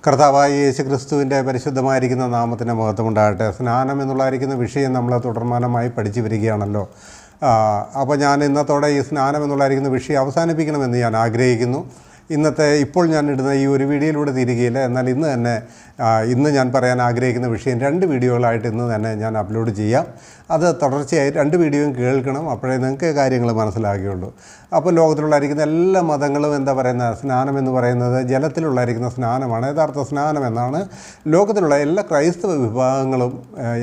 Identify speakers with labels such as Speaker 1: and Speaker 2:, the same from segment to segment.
Speaker 1: കർത്താവായ യേശു ക്രിസ്തുവിൻ്റെ പരിശുദ്ധമായിരിക്കുന്ന നാമത്തിന് മഹത്വമുണ്ടാകട്ടെ. സ്നാനം എന്നുള്ളതായിരിക്കുന്ന വിഷയം നമ്മൾ തുടർമാനമായി പഠിച്ചു വരികയാണല്ലോ. അപ്പോൾ ഞാൻ ഇന്നത്തോടെ ഈ സ്നാനം എന്നുള്ളതായിരിക്കുന്ന വിഷയം അവസാനിപ്പിക്കണമെന്ന് ഞാൻ ആഗ്രഹിക്കുന്നു. ഇപ്പോൾ ഞാൻ ഇടുന്ന ഈ ഒരു വീഡിയോയിലൂടെ തീരുകയില്ല. എന്നാൽ ഇന്ന് ഞാൻ പറയാൻ ആഗ്രഹിക്കുന്ന വിഷയം 2 വീഡിയോകളായിട്ട് ഇന്ന് തന്നെ ഞാൻ അപ്ലോഡ് ചെയ്യാം. അത് തുടർച്ചയായി 2 വീഡിയോയും കേൾക്കണം, അപ്പോഴേ നിങ്ങൾക്ക് കാര്യങ്ങൾ മനസ്സിലാകുകയുള്ളൂ. അപ്പോൾ ലോകത്തിലുള്ളായിരിക്കുന്ന എല്ലാ മതങ്ങളും സ്നാനം എന്ന് പറയുന്നത് ജലത്തിലുള്ളായിരിക്കുന്ന സ്നാനമാണ്. യഥാർത്ഥ സ്നാനം എന്നാണ് ലോകത്തിലുള്ള എല്ലാ ക്രൈസ്തവ വിഭാഗങ്ങളും,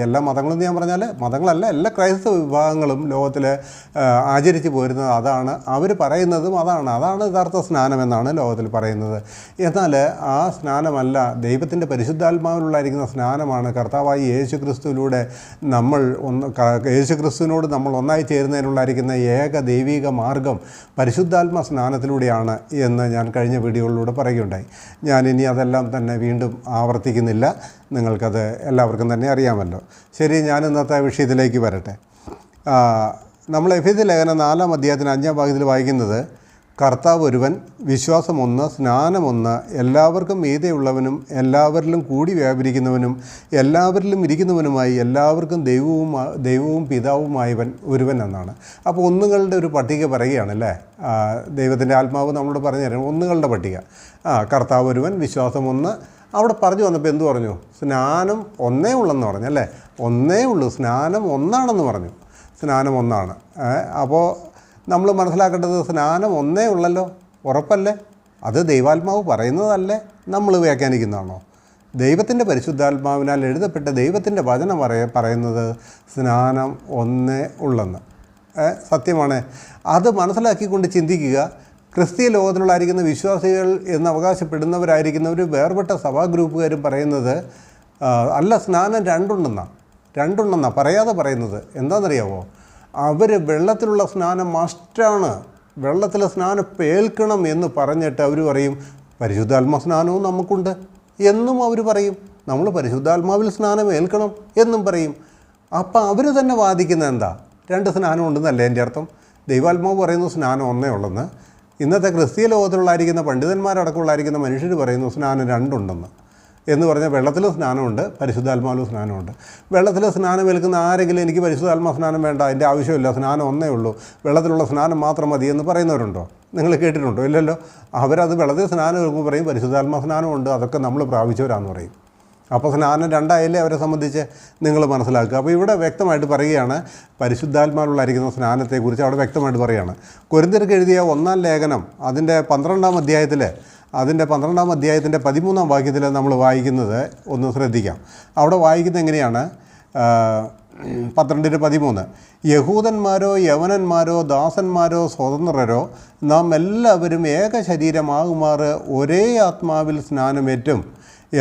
Speaker 1: എല്ലാ മതങ്ങളും ഞാൻ പറഞ്ഞാൽ മതങ്ങളല്ല, എല്ലാ ക്രൈസ്തവ വിഭാഗങ്ങളും ലോകത്തിൽ ആചരിച്ച് പോരുന്നത് അതാണ്. അവർ പറയുന്നതും അതാണ് യഥാർത്ഥ സ്നാനം എന്നാണ് ലോകത്തിൽ പറയുന്നത്. എന്നാൽ ആ സ്നാനമല്ല, ദൈവത്തിൻ്റെ പരിശുദ്ധാത്മാവിലുള്ളായിരിക്കുന്ന സ്നാനമാണ്. കർത്താവായി യേശു ക്രിസ്തുവിലൂടെ യേശു ക്രിസ്തുവിനോട് നമ്മൾ ഒന്നായി ചേരുന്നതിനുള്ളായിരിക്കുന്ന ഏക ദൈവിക മാർഗം പരിശുദ്ധാത്മ സ്നാനത്തിലൂടെയാണ് എന്ന് ഞാൻ കഴിഞ്ഞ വീഡിയോകളിലൂടെ പറയുകയുണ്ടായി. ഞാനിനി അതെല്ലാം തന്നെ വീണ്ടും ആവർത്തിക്കുന്നില്ല, നിങ്ങൾക്കത് എല്ലാവർക്കും തന്നെ അറിയാമല്ലോ. ശരി, ഞാൻ ഇന്നത്തെ വിഷയത്തിലേക്ക് വരട്ടെ. നമ്മൾ എഫേസ്യ ലേഖനം 4-ാം അധ്യായത്തിന് 5-ാം ഭാഗത്തിൽ വായിക്കുന്നത്, കർത്താവ് ഒരുവൻ, വിശ്വാസം ഒന്ന്, സ്നാനം ഒന്ന്, എല്ലാവർക്കും മീതെയുള്ളവനും എല്ലാവരിലും കൂടി വ്യാപരിക്കുന്നവനും എല്ലാവരിലും ഇരിക്കുന്നവനുമായി എല്ലാവർക്കും ദൈവവും പിതാവുമായവൻ ഒരുവൻ എന്നാണ്. അപ്പോൾ ഒന്നുകളുടെ ഒരു പട്ടിക പറയുകയാണല്ലേ. ദൈവത്തിൻ്റെ ആത്മാവ് നമ്മളോട് പറഞ്ഞു തരണം, ഒന്നുകളുടെ പട്ടിക. കർത്താവ് ഒരുവൻ, വിശ്വാസം ഒന്ന്. അവിടെ പറഞ്ഞു വന്നപ്പോൾ എന്തു പറഞ്ഞു? സ്നാനം ഒന്നേ ഉള്ളെന്ന് പറഞ്ഞല്ലേ. ഒന്നേ ഉള്ളൂ, സ്നാനം ഒന്നാണെന്ന് പറഞ്ഞു. സ്നാനം ഒന്നാണ്. അപ്പോൾ നമ്മൾ മനസ്സിലാക്കേണ്ടത് സ്നാനം ഒന്നേ ഉള്ളല്ലോ, ഉറപ്പല്ലേ? അത് ദൈവാത്മാവ് പറയുന്നതല്ലേ, നമ്മൾ വ്യാഖ്യാനിക്കുന്നതാണോ? ദൈവത്തിൻ്റെ പരിശുദ്ധാത്മാവിനാൽ എഴുതപ്പെട്ട ദൈവത്തിൻ്റെ വചനം പറയുന്നത് സ്നാനം ഒന്നേ ഉള്ളെന്ന്. സത്യമാണ്. അത് മനസ്സിലാക്കിക്കൊണ്ട് ചിന്തിക്കുക. ക്രിസ്തീയ ലോകത്തിലുള്ളായിരിക്കുന്ന വിശ്വാസികൾ എന്ന് അവകാശപ്പെടുന്നവരായിരിക്കുന്ന ഒരു വേർപെട്ട സഭാ ഗ്രൂപ്പുകാരും പറയുന്നത് അല്ല, സ്നാനം രണ്ടുണ്ടെന്നാണ് പറയാതെ പറയുന്നത്. എന്താണെന്നറിയാമോ? അവർ വെള്ളത്തിലുള്ള സ്നാനം മസ്റ്റാണ്, വെള്ളത്തിലെ സ്നാനം ഏൽക്കണം എന്ന് പറഞ്ഞിട്ട് അവർ പറയും പരിശുദ്ധാത്മ സ്നാനവും നമുക്കുണ്ട് എന്നും അവർ പറയും. നമ്മൾ പരിശുദ്ധാത്മാവിൽ സ്നാനം ഏൽക്കണം എന്നും പറയും. അപ്പം അവർ തന്നെ വാദിക്കുന്നത് എന്താ? 2 സ്നാനം ഉണ്ടെന്നല്ലേ എൻ്റെ അർത്ഥം? ദൈവാത്മാവ് പറയുന്നു സ്നാനം ഒന്നേ ഉള്ളെന്ന്. ഇന്നത്തെ ക്രിസ്തീയ ലോകത്തിലുള്ളായിരിക്കുന്ന പണ്ഡിതന്മാരടക്കമുള്ളായിരിക്കുന്ന മനുഷ്യർ പറയുന്നു സ്നാനം 2 ഉണ്ടെന്ന്. എന്ന് പറഞ്ഞാൽ വെള്ളത്തിലും സ്നാനമുണ്ട്, പരിശുദ്ധാത്മാവിലും സ്നാനമുണ്ട്. വെള്ളത്തിൽ സ്നാനം ഏൽക്കുന്ന ആരെങ്കിലും എനിക്ക് പരിശുദ്ധാത്മാ സ്നാനം വേണ്ട, അതിൻ്റെ ആവശ്യമില്ല, സ്നാനം ഒന്നേ ഉള്ളൂ, വെള്ളത്തിലുള്ള സ്നാനം മാത്രം മതി എന്ന് പറയുന്നവരുണ്ടോ? നിങ്ങൾ കേട്ടിട്ടുണ്ടോ? ഇല്ലല്ലോ. അവരത് വെള്ളത്തിൽ സ്നാനം ഏൽക്കുമ്പോൾ പറയും പരിശുദ്ധാത്മാ സ്നാനമുണ്ട്, അതൊക്കെ നമ്മൾ പ്രാപിച്ചവരാണെന്ന് പറയും. അപ്പോൾ സ്നാനം 2 അവരെ സംബന്ധിച്ച് നിങ്ങൾ മനസ്സിലാക്കുക. അപ്പോൾ ഇവിടെ വ്യക്തമായിട്ട് പറയുകയാണ് പരിശുദ്ധാത്മാവിലുള്ളായിരിക്കുന്ന സ്നാനത്തെക്കുറിച്ച് അവിടെ വ്യക്തമായിട്ട് പറയുകയാണ്. കൊരിന്ത്യർക്ക് എഴുതിയ 1-ാം ലേഖനം അതിൻ്റെ 12-ാം അധ്യായത്തിൽ, അതിൻ്റെ 12-ാം അധ്യായത്തിൻ്റെ 13-ാം വാക്യത്തിൽ നമ്മൾ വായിക്കുന്നത് ഒന്ന് ശ്രദ്ധിക്കാം. അവിടെ വായിക്കുന്നത് എങ്ങനെയാണ്? 12:13, യഹൂദന്മാരോ യവനന്മാരോ ദാസന്മാരോ സ്വതന്ത്രരോ നാം എല്ലാവരും ഏക ശരീരമാകുമാറ് ഒരേ ആത്മാവിൽ സ്നാനമേറ്റും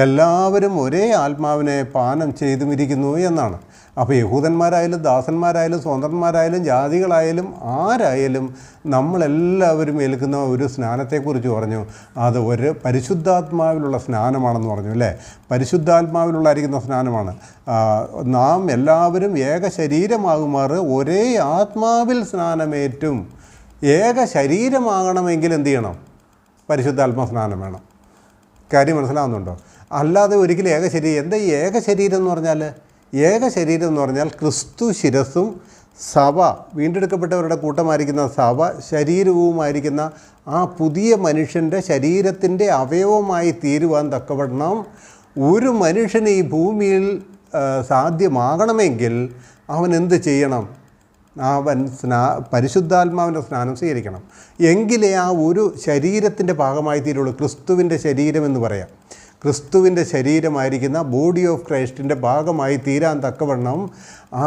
Speaker 1: എല്ലാവരും ഒരേ ആത്മാവിനെ പാനം ചെയ്തുമിരിക്കുന്നു എന്നാണ്. അപ്പോൾ യഹൂദന്മാരായാലും ദാസന്മാരായാലും സ്വതന്ത്രന്മാരായാലും ജാതികളായാലും ആരായാലും നമ്മളെല്ലാവരും ഏൽക്കുന്ന ഒരു സ്നാനത്തെക്കുറിച്ച് പറഞ്ഞു. അത് ഒരു പരിശുദ്ധാത്മാവിലുള്ള സ്നാനമാണെന്ന് പറഞ്ഞു അല്ലേ. പരിശുദ്ധാത്മാവിലുള്ളായിരിക്കുന്ന സ്നാനമാണ്. നാം എല്ലാവരും ഏക ശരീരമാകുമാറ് ഒരേ ആത്മാവിൽ സ്നാനമേറ്റും. ഏക ശരീരമാകണമെങ്കിൽ എന്ത് ചെയ്യണം? പരിശുദ്ധാത്മാ സ്നാനം വേണം. കാര്യം മനസ്സിലാവുന്നുണ്ടോ? അല്ലാതെ ഒരിക്കലും ഏക ശരീരം. എന്താ ഈ ഏക ശരീരം എന്ന് പറഞ്ഞാൽ? ഏക ശരീരം എന്ന് പറഞ്ഞാൽ ക്രിസ്തു ശിരസ്സും സഭ, വീണ്ടെടുക്കപ്പെട്ടവരുടെ കൂട്ടമായിരിക്കുന്ന സഭ ശരീരവുമായിരിക്കുന്ന ആ പുതിയ മനുഷ്യൻ്റെ ശരീരത്തിൻ്റെ അവയവമായി തീരുവാൻ തക്കവണ്ണം ഒരു മനുഷ്യന് ഈ ഭൂമിയിൽ സാധ്യമാകണമെങ്കിൽ അവൻ എന്ത് ചെയ്യണം? അവൻ പരിശുദ്ധാത്മാവിൻ്റെ സ്നാനം സ്വീകരിക്കണം. എങ്കിലേ ആ ഒരു ശരീരത്തിൻ്റെ ഭാഗമായി തീരുള്ളൂ. ക്രിസ്തുവിൻ്റെ ശരീരമെന്ന് പറയാം. ക്രിസ്തുവിൻ്റെ ശരീരമായിരിക്കുന്ന ബോഡി ഓഫ് ക്രൈസ്റ്റിൻ്റെ ഭാഗമായി തീരാൻ തക്കവണ്ണം ആ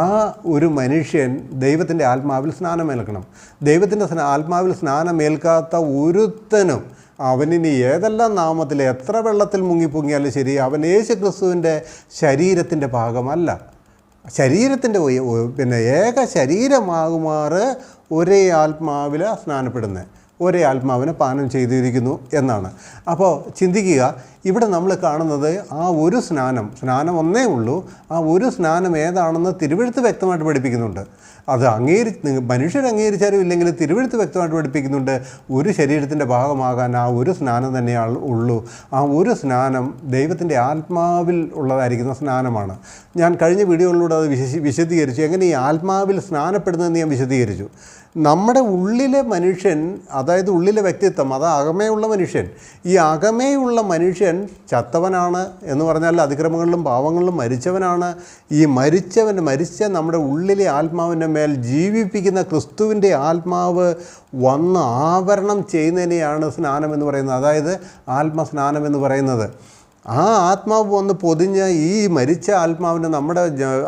Speaker 1: ഒരു മനുഷ്യൻ ദൈവത്തിൻ്റെ ആത്മാവിൽ സ്നാനമേൽക്കണം. ദൈവത്തിൻ്റെ ആത്മാവിൽ സ്നാനമേൽക്കാത്ത ഒരുത്തനും അവനിനി ഏതെല്ലാം നാമത്തിൽ എത്ര വെള്ളത്തിൽ മുങ്ങിപ്പൊങ്ങിയാലും ശരി, അവൻ യേശു ക്രിസ്തുവിൻ്റെ ശരീരത്തിൻ്റെ ഭാഗമല്ല. ശരീരത്തിൻ്റെ ഏക ശരീരമാകുമാറ് ഒരേ ആത്മാവിൽ സ്നാനപ്പെടുന്നത്, ഒരേ ആത്മാവിനെ പാനം ചെയ്തിരിക്കുന്നു എന്നാണ്. അപ്പോൾ ചിന്തിക്കുക, ഇവിടെ നമ്മൾ കാണുന്നത് ആ ഒരു സ്നാനം ഒന്നേ ഉള്ളൂ. ആ ഒരു സ്നാനം ഏതാണെന്ന് തിരുവെഴുത്ത് വ്യക്തമായിട്ട് പഠിപ്പിക്കുന്നുണ്ട്. അത് മനുഷ്യർ അംഗീകരിച്ചാലും ഇല്ലെങ്കിലും തിരുവെഴുത്ത് വ്യക്തമായിട്ട് പഠിപ്പിക്കുന്നുണ്ട്. ഒരു ശരീരത്തിൻ്റെ ഭാഗമാകാൻ ആ ഒരു സ്നാനം തന്നെയാണ് ഉള്ളൂ. ആ ഒരു സ്നാനം ദൈവത്തിൻ്റെ ആത്മാവിൽ ഉള്ളതായിരിക്കുന്ന സ്നാനമാണ്. ഞാൻ കഴിഞ്ഞ വീഡിയോകളിലൂടെ അത് വിശദീകരിച്ചു. എങ്ങനെ ഈ ആത്മാവിൽ സ്നാനപ്പെടുന്നതെന്ന് ഞാൻ വിശദീകരിച്ചു. നമ്മുടെ ഉള്ളിലെ മനുഷ്യൻ, അതായത് ഉള്ളിലെ വ്യക്തിത്വം, അത് അകമേയുള്ള മനുഷ്യൻ. ഈ അകമേയുള്ള മനുഷ്യൻ ചത്തവനാണ് എന്ന് പറഞ്ഞാൽ അതിക്രമങ്ങളിലും പാവങ്ങളിലും മരിച്ചവനാണ്. ഈ മരിച്ച നമ്മുടെ ഉള്ളിലെ ആത്മാവിൻ്റെ മേൽ ജീവിപ്പിക്കുന്ന ക്രിസ്തുവിൻ്റെ ആത്മാവ് വന്ന് ആവരണം ചെയ്യുന്നതിനെയാണ് സ്നാനം എന്ന് പറയുന്നത്, അതായത് ആത്മസ്നാനം എന്ന് പറയുന്നത്. ആ ആത്മാവ് വന്ന് പൊതിഞ്ഞ ഈ മരിച്ച ആത്മാവിന്, നമ്മുടെ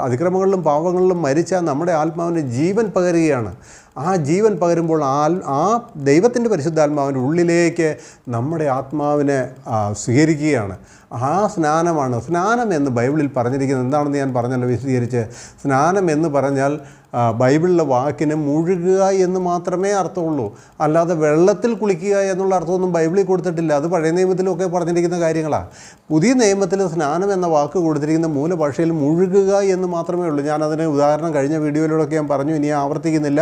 Speaker 1: അതിക്രമങ്ങളിലും പാവങ്ങളിലും മരിച്ച നമ്മുടെ ആത്മാവിന് ജീവൻ പകരുകയാണ്. ആ ജീവൻ പകരുമ്പോൾ ആ ദൈവത്തിൻ്റെ പരിശുദ്ധാത്മാവിൻ്റെ ഉള്ളിലേക്ക് നമ്മുടെ ആത്മാവിനെ സ്വീകരിക്കുകയാണ്. ആ സ്നാനമാണ്. സ്നാനം എന്ന് ബൈബിളിൽ പറഞ്ഞിരിക്കുന്നത് എന്താണെന്ന് ഞാൻ പറഞ്ഞല്ലോ വിശദീകരിച്ച്. സ്നാനം എന്ന് പറഞ്ഞാൽ ബൈബിളിലെ വാക്കിന് മുഴുകുക എന്ന് മാത്രമേ അർത്ഥമുള്ളൂ. അല്ലാതെ വെള്ളത്തിൽ കുളിക്കുക എന്നുള്ള അർത്ഥമൊന്നും ബൈബിളിൽ കൊടുത്തിട്ടില്ല. അത് പഴയ നിയമത്തിലൊക്കെ പറഞ്ഞിരിക്കുന്ന കാര്യങ്ങളാണ്. പുതിയ നിയമത്തിൽ സ്നാനം എന്ന വാക്ക് കൊടുത്തിരിക്കുന്ന മൂലഭാഷയിൽ മുഴുകുക എന്ന് മാത്രമേ ഉള്ളൂ. ഞാനതിന് ഉദാഹരണം കഴിഞ്ഞ വീഡിയോയിലൂടെയൊക്കെ ഞാൻ പറഞ്ഞു, ഇനി ആവർത്തിക്കുന്നില്ല.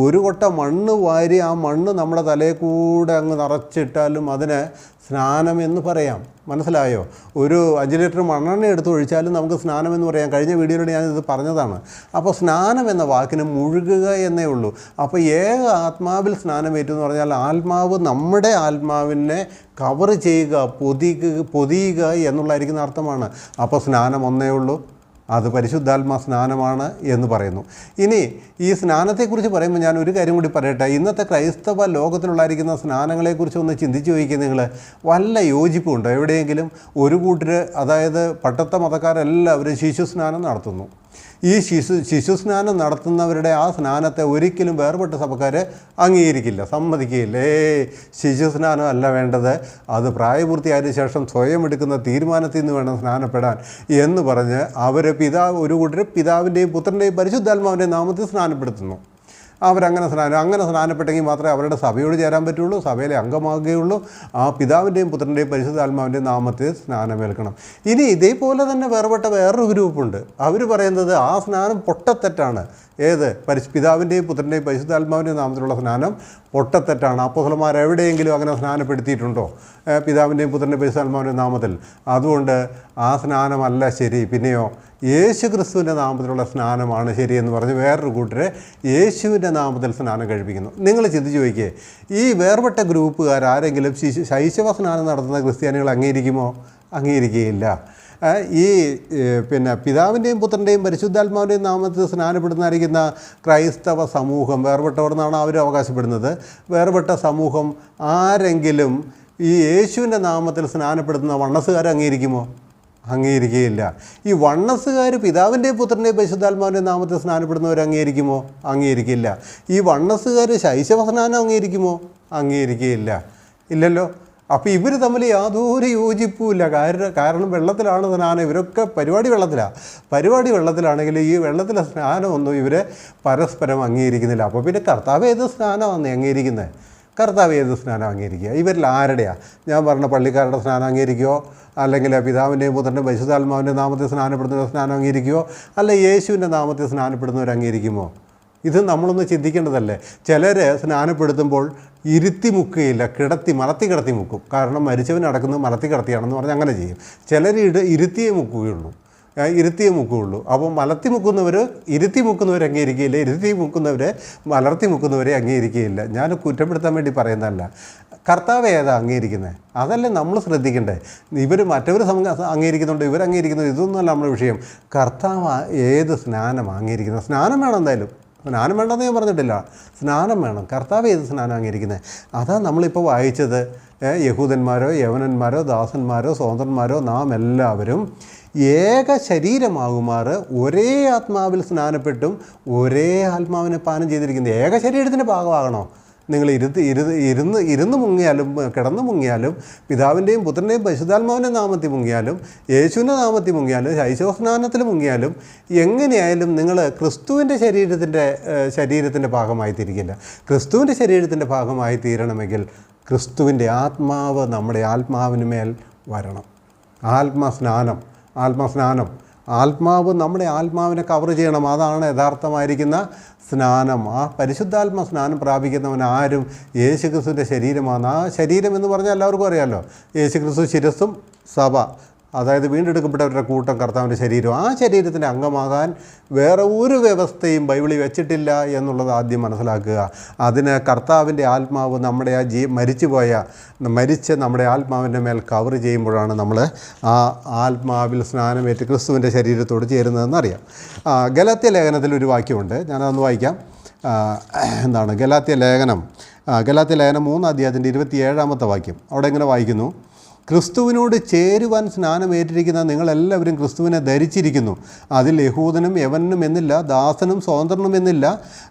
Speaker 1: ഒരു കൊട്ട മണ്ണ് വാരി ആ മണ്ണ് നമ്മുടെ തലയിൽ കൂടെ അങ്ങ് നിറച്ചിട്ടാലും അതിന് സ്നാനം എന്ന് പറയാം. മനസ്സിലായോ? ഒരു 5 ലിറ്റർ മണ്ണെണ്ണ എടുത്ത് ഒഴിച്ചാലും നമുക്ക് സ്നാനം എന്ന് പറയാം. കഴിഞ്ഞ വീഡിയോയിലൂടെ ഞാനിത് പറഞ്ഞതാണ്. അപ്പോൾ സ്നാനം എന്ന വാക്കിന് മുഴുകുക എന്നേ ഉള്ളൂ. അപ്പോൾ ഏക ആത്മാവിൽ സ്നാനമേറ്റു എന്ന് പറഞ്ഞാൽ ആത്മാവ് നമ്മുടെ ആത്മാവിനെ കവർ ചെയ്യുക, പൊതിയുക എന്നുള്ളതായിരിക്കുന്ന അർത്ഥമാണ്. അപ്പോൾ സ്നാനം ഒന്നേ ഉള്ളൂ, അത് പരിശുദ്ധാത്മാ സ്നാനമാണ് എന്ന് പറയുന്നു. ഇനി ഈ സ്നാനത്തെക്കുറിച്ച് പറയുമ്പോൾ ഞാൻ ഒരു കാര്യം കൂടി പറയട്ടെ. ഇന്നത്തെ ക്രൈസ്തവ ലോകത്തിലുള്ളായിരിക്കുന്ന സ്നാനങ്ങളെക്കുറിച്ച് ഒന്ന് ചിന്തിച്ച് ചോദിക്കുക. നിങ്ങൾ വല്ല യോജിപ്പുണ്ടോ? എവിടെയെങ്കിലും ഒരു കൂട്ടർ, അതായത് പട്ടത്ത മതക്കാരെല്ലാവരും ശിശുസ്നാനം നടത്തുന്നു. ഈ ശിശുസ്നാനം നടത്തുന്നവരുടെ ആ സ്നാനത്തെ ഒരിക്കലും വേർപെട്ട സഭക്കാർ അംഗീകരിക്കില്ല, സമ്മതിക്കുകയില്ല. ശിശുസ്നാനം അല്ല വേണ്ടത്, അത് പ്രായപൂർത്തിയായതിനു ശേഷം സ്വയം എടുക്കുന്ന തീരുമാനത്തിൽ നിന്ന് വേണം സ്നാനപ്പെടാൻ എന്ന് പറഞ്ഞ് അവർ ഒരു കൂട്ടർ പിതാവിൻ്റെയും പുത്രൻ്റെയും പരിശുദ്ധാത്മാവിൻ്റെയും നാമത്തിൽ സ്നാനപ്പെടുത്തുന്നു. അവരങ്ങനെ സ്നാനപ്പെട്ടെങ്കിൽ മാത്രമേ അവരുടെ സഭയോട് ചേരാൻ പറ്റുള്ളൂ, സഭയിലെ അംഗമാകുകയുള്ളൂ. ആ പിതാവിൻ്റെയും പുത്രൻ്റെയും പരിശുദ്ധാത്മാവിൻ്റെയും നാമത്തിൽ സ്നാനമേൽക്കണം. ഇനി ഇതേപോലെ തന്നെ വേറൊരു ഗ്രൂപ്പുണ്ട്. അവർ പറയുന്നത് ആ സ്നാനം പൊട്ടത്തെറ്റാണ്. ഏത്? പിതാവിൻ്റെയും പുത്രൻ്റെയും പരിശുദ്ധാത്മാവിൻ്റെയും നാമത്തിലുള്ള സ്നാനം പൊട്ടത്തെറ്റാണ്. അപ്പോസ്തലന്മാർ എവിടെയെങ്കിലും അങ്ങനെ സ്നാനപ്പെടുത്തിയിട്ടുണ്ടോ പിതാവിൻ്റെയും പുത്രൻ്റെയും പരിശുദ്ധാത്മാവിൻ്റെയും നാമത്തിൽ? അതുകൊണ്ട് ആ സ്നാനമല്ല ശരി. പിന്നെയോ യേശു ക്രിസ്തുവിൻ്റെ നാമത്തിലുള്ള സ്നാനമാണ് ശരിയെന്ന് പറഞ്ഞ് വേറൊരു കൂട്ടരെ യേശുവിൻ്റെ നാമത്തിൽ സ്നാനം കഴിപ്പിക്കുന്നു. നിങ്ങൾ ചിന്തിച്ച് ചോദിക്കേ, ഈ വേർപെട്ട ഗ്രൂപ്പുകാർ ആരെങ്കിലും ശൈശവ സ്നാനം നടത്തുന്ന ക്രിസ്ത്യാനികൾ അംഗീകരിക്കുമോ? അംഗീകരിക്കുകയില്ല. ഈ പിതാവിൻ്റെയും പുത്രൻ്റെയും പരിശുദ്ധാത്മാവിൻ്റെയും നാമത്തിൽ സ്നാനപ്പെടുന്നതായിരിക്കുന്ന ക്രൈസ്തവ സമൂഹം വേർപെട്ടവർ എന്നാണ് അവർ അവകാശപ്പെടുന്നത്. വേർപെട്ട സമൂഹം ആരെങ്കിലും ഈ യേശുവിൻ്റെ നാമത്തിൽ സ്നാനപ്പെടുത്തുന്ന വണ്ണസുകാർ അംഗീകരിക്കുമോ? അംഗീകരിക്കുകയില്ല. ഈ വണ്ണസുകാർ പിതാവിൻ്റെയും പുത്രൻ്റെയും പരിശുദ്ധാത്മാവിൻ്റെ നാമത്തിൽ സ്നാനപ്പെടുന്നവർ അംഗീകരിക്കുമോ? അംഗീകരിക്കില്ല. ഈ വണ്ണസുകാർ ശൈശവ സ്നാനം അംഗീകരിക്കുമോ? അംഗീകരിക്കുകയില്ല. ഇല്ലല്ലോ. അപ്പോൾ ഇവർ തമ്മിൽ യാതൊരു യോജിപ്പുമില്ല. കാരണം വെള്ളത്തിലാണ് സ്നാനം. ഇവരൊക്കെ പരിപാടി വെള്ളത്തിലാണെങ്കിൽ ഈ വെള്ളത്തിലെ സ്നാനമൊന്നും ഇവർ പരസ്പരം അംഗീകരിക്കുന്നില്ല. അപ്പോൾ പിന്നെ കർത്താവ് ഏത് സ്നാനമാണ് അംഗീകരിക്കുന്നത്? കർത്താവ് ഏത് സ്നാനം അംഗീകരിക്കുക? ഇവരിൽ ആരുടെയാണ്? ഞാൻ പറഞ്ഞ പള്ളിക്കാരുടെ സ്നാനം അംഗീകരിക്കുകയോ, അല്ലെങ്കിൽ പിതാവിൻ്റെയും പുത്രൻ്റെയും പരിശുദ്ധാത്മാവിൻ്റെ നാമത്തിൽ സ്നാനപ്പെടുന്നവർ സ്നാനം അംഗീകരിക്കുകയോ, അല്ല യേശുവിൻ്റെ നാമത്തിൽ സ്നാനപ്പെടുന്നവർ അംഗീകരിക്കുമോ? ഇത് നമ്മളൊന്ന് ചിന്തിക്കേണ്ടതല്ലേ. ചിലർ സ്നാനപ്പെടുത്തുമ്പോൾ ഇരുത്തി മുക്കുകയില്ല, മലത്തി കിടത്തി മുക്കും. കാരണം മരിച്ചവൻ നടക്കുന്നത് മലത്തി കിടത്തിയാണെന്ന് പറഞ്ഞ് അങ്ങനെ ചെയ്യും. ചിലർ ഇരുത്തിയേ മുക്കുകയുള്ളൂ. അപ്പോൾ ഇരുത്തി മുക്കുന്നവർ അംഗീകരിക്കുകയില്ല, മലർത്തി മുക്കുന്നവരെ അംഗീകരിക്കുകയില്ല. ഞാൻ കുറ്റപ്പെടുത്താൻ വേണ്ടി പറയുന്നതല്ല. കർത്താവ് ഏതാ അംഗീകരിക്കുന്നത്? അതല്ലേ നമ്മൾ ശ്രദ്ധിക്കണ്ടേ. മറ്റവർ അംഗീകരിക്കുന്നുണ്ട്, ഇവർ അംഗീകരിക്കുന്നത്, ഇതൊന്നുമല്ല നമ്മുടെ വിഷയം. കർത്താവ് ഏത് സ്നാനം അംഗീകരിക്കുന്നത്? സ്നാനം വേണം എന്തായാലും. സ്നാനം വേണ്ടെന്ന് ഞാൻ പറഞ്ഞിട്ടില്ല, സ്നാനം വേണം. കർത്താവ് ഏത് സ്നാനം അംഗീകരിക്കുന്നത്? അതാണ് നമ്മളിപ്പോൾ വായിച്ചത്. യഹൂദന്മാരോ യവനന്മാരോ ദാസന്മാരോ സ്വതന്ത്രന്മാരോ നാം എല്ലാവരും ഏക ശരീരമാകുമാറ് ഒരേ ആത്മാവിൽ സ്നാനപ്പെട്ടും ഒരേ ആത്മാവിനെ പാനം ചെയ്തിരിക്കുന്നത്. ഏക ശരീരത്തിൻ്റെ ഭാഗമാകണോ? നിങ്ങൾ ഇരുന്ന് മുങ്ങിയാലും കിടന്ന് മുങ്ങിയാലും പിതാവിൻ്റെയും പുത്രൻ്റെയും പരിശുദ്ധാത്മാവിൻ്റെ നാമത്തിൽ മുങ്ങിയാലും യേശുവിൻ്റെ നാമത്തിൽ മുങ്ങിയാലും ശൈശവ സ്നാനത്തിൽ മുങ്ങിയാലും എങ്ങനെയായാലും നിങ്ങൾ ക്രിസ്തുവിൻ്റെ ശരീരത്തിൻ്റെ ഭാഗമായി തീരിക്കില്ല. ക്രിസ്തുവിൻ്റെ ശരീരത്തിൻ്റെ ഭാഗമായി തീരണമെങ്കിൽ ക്രിസ്തുവിൻ്റെ ആത്മാവ് നമ്മുടെ ആത്മാവിന് മേൽ വരണം. ആത്മസ്നാനം ആത്മാവ് നമ്മുടെ ആത്മാവിനെ കവർ ചെയ്യണം. അതാണ് യഥാർത്ഥമായിരിക്കുന്ന സ്നാനം. ആ പരിശുദ്ധാത്മ സ്നാനം പ്രാപിക്കുന്നവൻ ആരും യേശുക്രിസ്തുവിൻ്റെ ശരീരമാണ്. ആ ശരീരം എന്ന് പറഞ്ഞാൽ എല്ലാവർക്കും അറിയാമല്ലോ, യേശുക്രിസ്തു ശിരസ്സും സഭ, അതായത് വീണ്ടെടുക്കപ്പെട്ടവരുടെ കൂട്ടം കർത്താവിൻ്റെ ശരീരം. ആ ശരീരത്തിൻ്റെ അംഗമാകാൻ വേറെ ഒരു വ്യവസ്ഥയും ബൈബിളിൽ വെച്ചിട്ടില്ല എന്നുള്ളത് ആദ്യം മനസ്സിലാക്കുക. അതിന് കർത്താവിൻ്റെ ആത്മാവ് നമ്മുടെ ആ മരിച്ച നമ്മുടെ ആത്മാവിൻ്റെ മേൽ കവർ ചെയ്യുമ്പോഴാണ് നമ്മൾ ആ ആത്മാവിൽ സ്നാനമേറ്റ് ക്രിസ്തുവിൻ്റെ ശരീരത്തോട് ചേരുന്നതെന്നറിയാം. ഗലാത്യ ലേഖനത്തിൽ ഒരു വാക്യമുണ്ട്, ഞാനതൊന്ന് വായിക്കാം. ഗലാത്യ ലേഖനം 3 അധ്യായത്തിൻ്റെ 27-ാമത്തെ വാക്യം. അവിടെ ഇങ്ങനെ വായിക്കുന്നു: ക്രിസ്തുവിനോട് ചേരുവാൻ സ്നാനമേറ്റിരിക്കുന്ന നിങ്ങളെല്ലാവരും ക്രിസ്തുവിനെ ധരിച്ചിരിക്കുന്നു. അതിൽ യഹൂദനും യവനും എന്നില്ല, ദാസനും സ്വതന്ത്രനും എന്നില്ല,